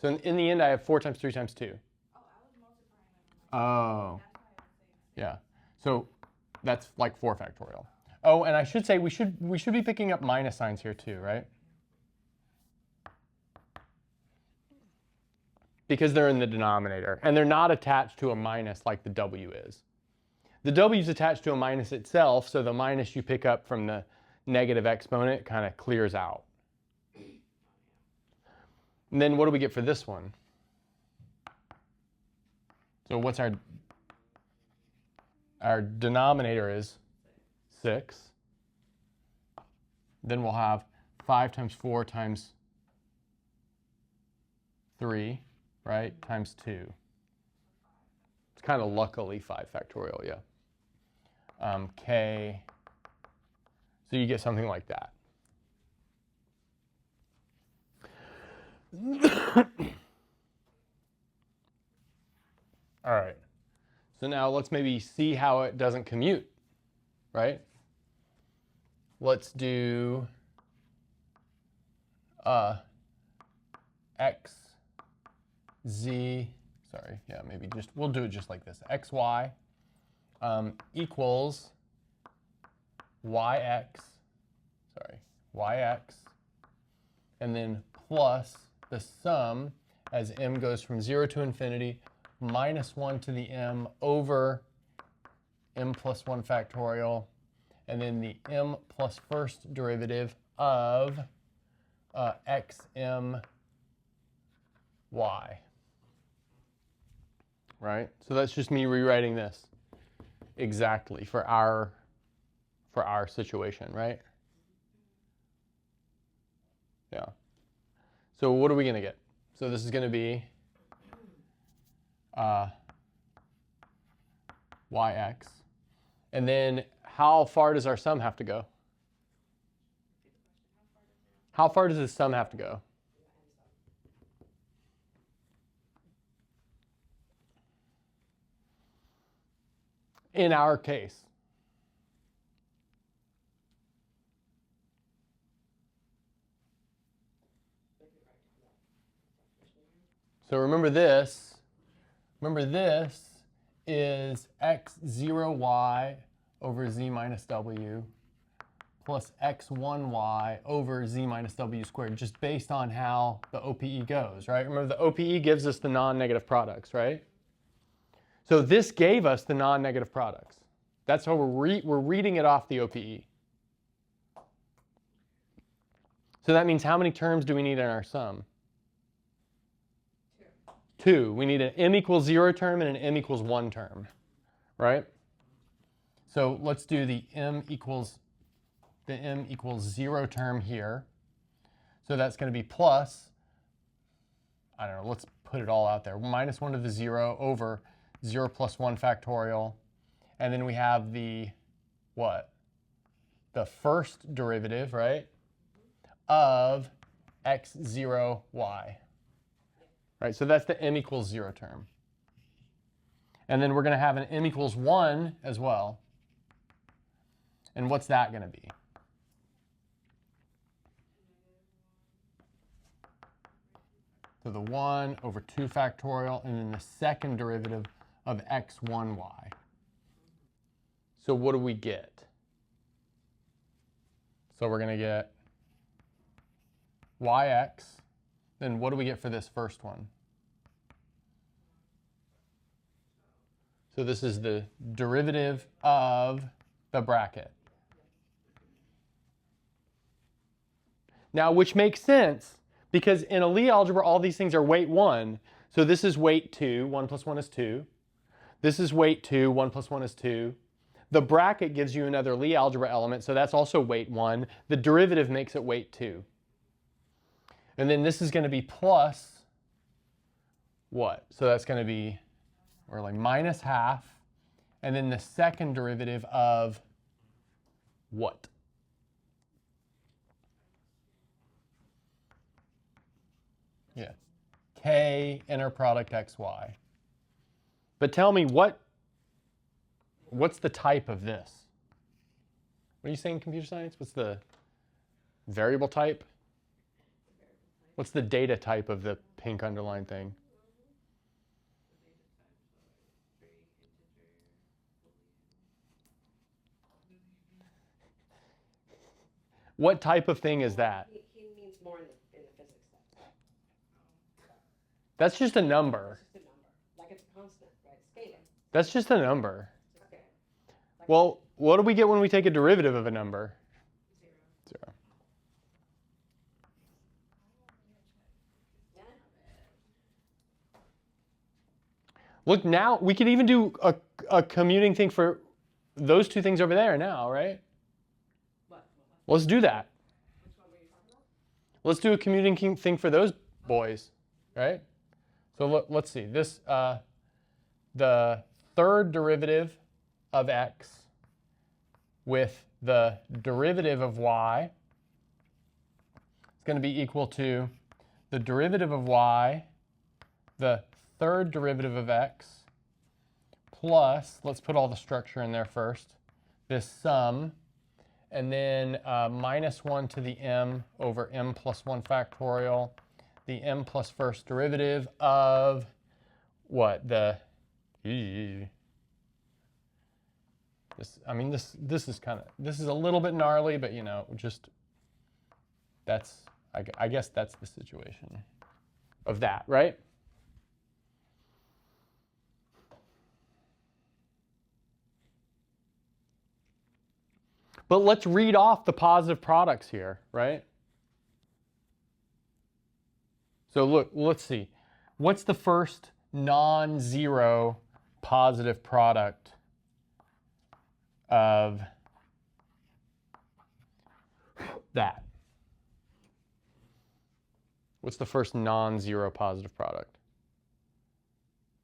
So in the end, I have 4 times 3 times 2. Oh, I was multiplying them. Oh. That's why I was saying 6. Yeah. So that's like 4 factorial. Oh, and I should say we should be picking up minus signs here too, right? Because they're in the denominator, and they're not attached to a minus like the w is. The w is attached to a minus itself, so the minus you pick up from the negative exponent kind of clears out. And then what do we get for this one? So what's our denominator is 6. Then we'll have 5 times 4 times 3, right, times 2. It's kind of luckily 5 factorial, yeah. K, so you get something like that. All right, so now let's maybe see how it doesn't commute, right? Let's do x, z, sorry, yeah, maybe just, we'll do it just like this. xy equals yx, and then plus the sum as m goes from 0 to infinity minus 1 to the m over m plus 1 factorial, and then the m plus first derivative of xmy. Right? So that's just me rewriting this exactly for our situation, right? Yeah. So what are we going to get? So this is going to be yx. And then how far does our sum have to go? How far does this sum have to go? In our case. So remember this is x0y over z minus w plus x1y over z minus w squared, just based on how the OPE goes, right? Remember the OPE gives us the non-negative products, right? So this gave us the non-negative products. That's how we're reading it off the OPE. So that means how many terms do we need in our sum? 2. We need an m equals 0 term and an m equals 1 term, right? So let's do the m equals 0 term here. So that's going to be plus I don't know, let's put it all out there. Minus 1 to the 0 over 0 plus 1 factorial. And then we have the, what? The first derivative, right, of x0, y. Right, so that's the m equals 0 term. And then we're going to have an m equals 1 as well. And what's that going to be? So the 1 over 2 factorial, and then the second derivative of x1y. So what do we get? So we're going to get yx. Then what do we get for this first one? So this is the derivative of the bracket. Now, which makes sense, because in a Lie algebra, all these things are weight 1. So this is weight 2, 1 plus 1 is 2. This is weight 2, 1 plus 1 is 2. The bracket gives you another Lie algebra element, so that's also weight 1. The derivative makes it weight 2. And then this is going to be plus what? So that's going to be, or like minus half. And then the second derivative of what? Yeah, k inner product xy. But tell me, what's the type of this? What are you saying in computer science? What's the variable type? What's the data type of the pink underline thing? What type of thing is that? He means more in the physics stuff. That's just a number. It's just a number, like it's a constant, right? Scalar. That's just a number. Okay. Well, what do we get when we take a derivative of a number? 0. Look, now we could even do a commuting thing for those two things over there now, right? What? Let's do that. Which one were you talking about? Let's do a commuting thing for those boys, right? So let's see. This, the third derivative of x with the derivative of y is going to be equal to the derivative of y, the third derivative of x, plus, let's put all the structure in there first, this sum, and then minus 1 to the m over m plus 1 factorial, the m plus first derivative of what? The, this, I mean, this is kind of, this is a little bit gnarly, but you know, just, that's, I guess that's the situation of that, right? But let's read off the positive products here, right? So look, let's see. What's the first non-zero positive product of that? What's the first non-zero positive product?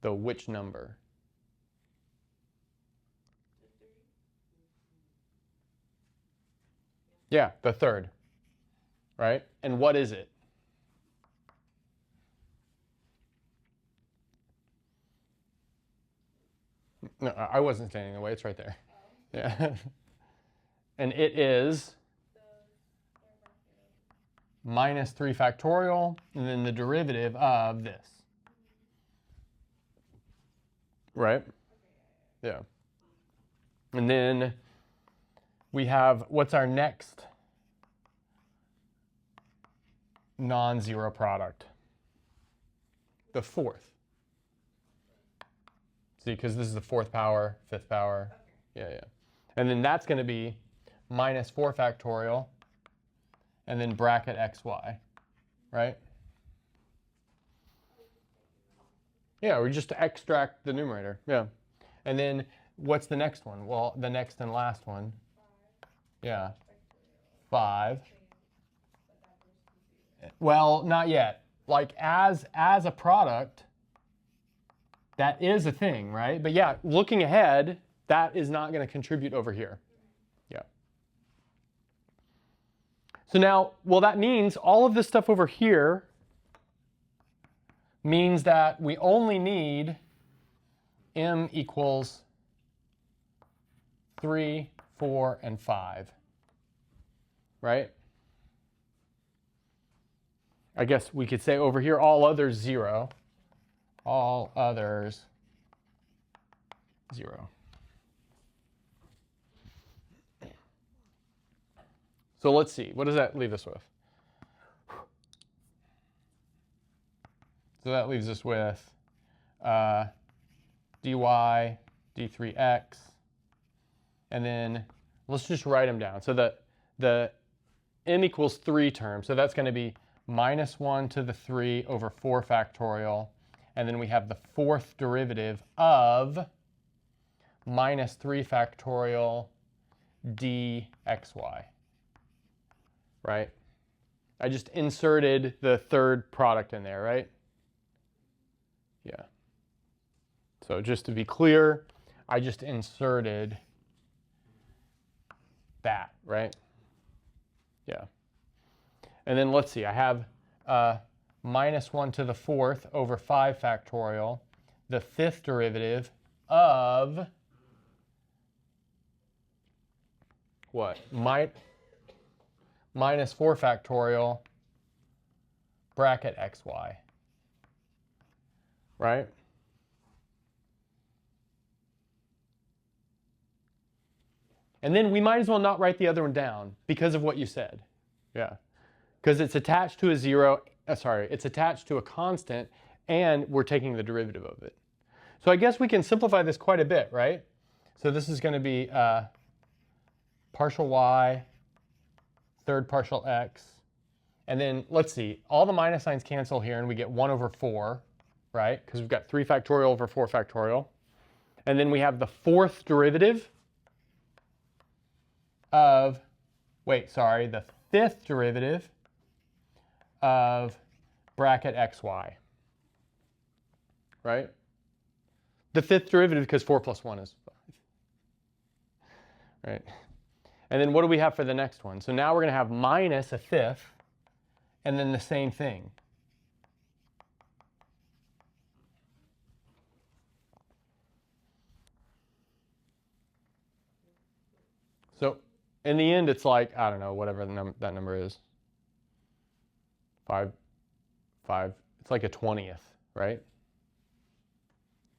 The which number? Yeah, the third, right? And what is it? No, I wasn't standing in the way. It's right there. Yeah. And it is minus 3 factorial, and then the derivative of this. Right? Yeah. And then we have, what's our next non-zero product? The fourth. See, because this is the fourth power, fifth power. Yeah, yeah. And then that's going to be minus 4 factorial, and then bracket xy, right? Yeah, we just extract the numerator. Yeah. And then what's the next one? Well, the next and last one. Yeah. 5. Well, not yet. like as a product, that is a thing, right? But yeah, looking ahead, that is not going to contribute over here. Yeah. So now, well, that means all of this stuff over here means that we only need m equals 3, 4, and 5, right? I guess we could say over here, all others 0. All others 0. So let's see, what does that leave us with? So that leaves us with dy d3x, and then let's just write them down. So the m equals 3 term, so that's going to be minus 1 to the 3 over 4 factorial, and then we have the fourth derivative of minus 3 factorial dxy, right? I just inserted the third product in there, right? Yeah. So just to be clear, I just inserted that, right? Yeah. And then let's see, I have minus 1 to the 4th over 5 factorial, the fifth derivative of what? Minus 4 factorial bracket xy, right? And then we might as well not write the other one down because of what you said. Yeah. Because it's attached to a zero, it's attached to a constant, and we're taking the derivative of it. So I guess we can simplify this quite a bit, right? So this is going to be partial y, third partial x. And then let's see, all the minus signs cancel here, and we get 1 over 4, right? Because we've got 3 factorial over 4 factorial. And then we have the fourth derivative of, the fifth derivative of bracket xy, right? The fifth derivative because 4 plus 1 is 5, right? And then what do we have for the next one? So now we're going to have minus a fifth, and then the same thing. So in the end, it's like, I don't know, whatever that number is. 5. It's like a 20th, right?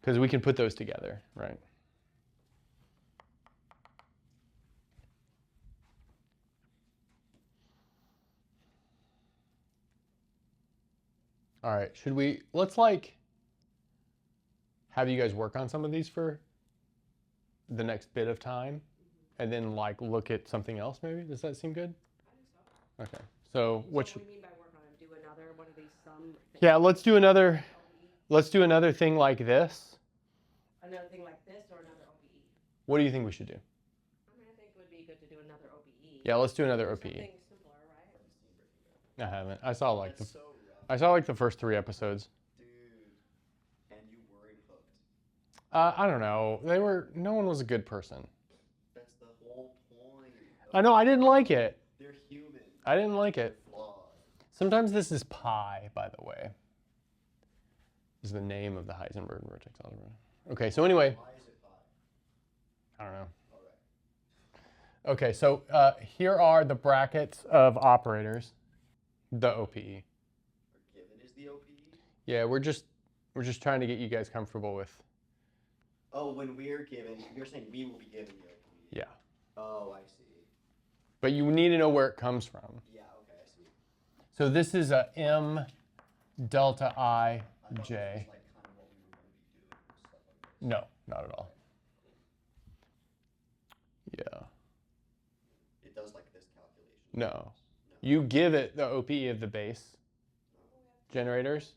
Because we can put those together, right? All right, let's like have you guys work on some of these for the next bit of time, and then like look at something else maybe? Does that seem good? I think so. Okay, so What do you mean by work on it? Do another one of these thing? Yeah, let's do another thing like this. Another thing like this or another OPE? What do you think we should do? I mean, I think it would be good to do another OPE. Yeah, let's do another OPE. Something simpler, right? I haven't. I saw like That's so rough. I saw like the first 3 episodes. Dude, and you weren't hooked. I don't know. No one was a good person. That's the whole point. I know, I didn't like it. They're human. I didn't like it. They're flawed. Sometimes this is pi, by the way. Is the name of the Heisenberg vertex algebra. Okay, so anyway, Why is it pi? I don't know. All right. Okay, so here are the brackets of operators, the OPE. Or given is the OPE? Yeah, we're just trying to get you guys comfortable with. Oh, when we're given, you're saying we will be given the OPE. Yeah. Oh, I see. But you need to know where it comes from. Yeah, okay, I see. So this is a m delta I I thought j. this was like kind of what we were going to be doing, stuff like this. No, not at all. Yeah. It does like this calculation. No. You give it the OPE of the base generators.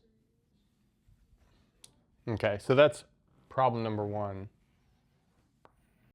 Okay, so that's problem number 1.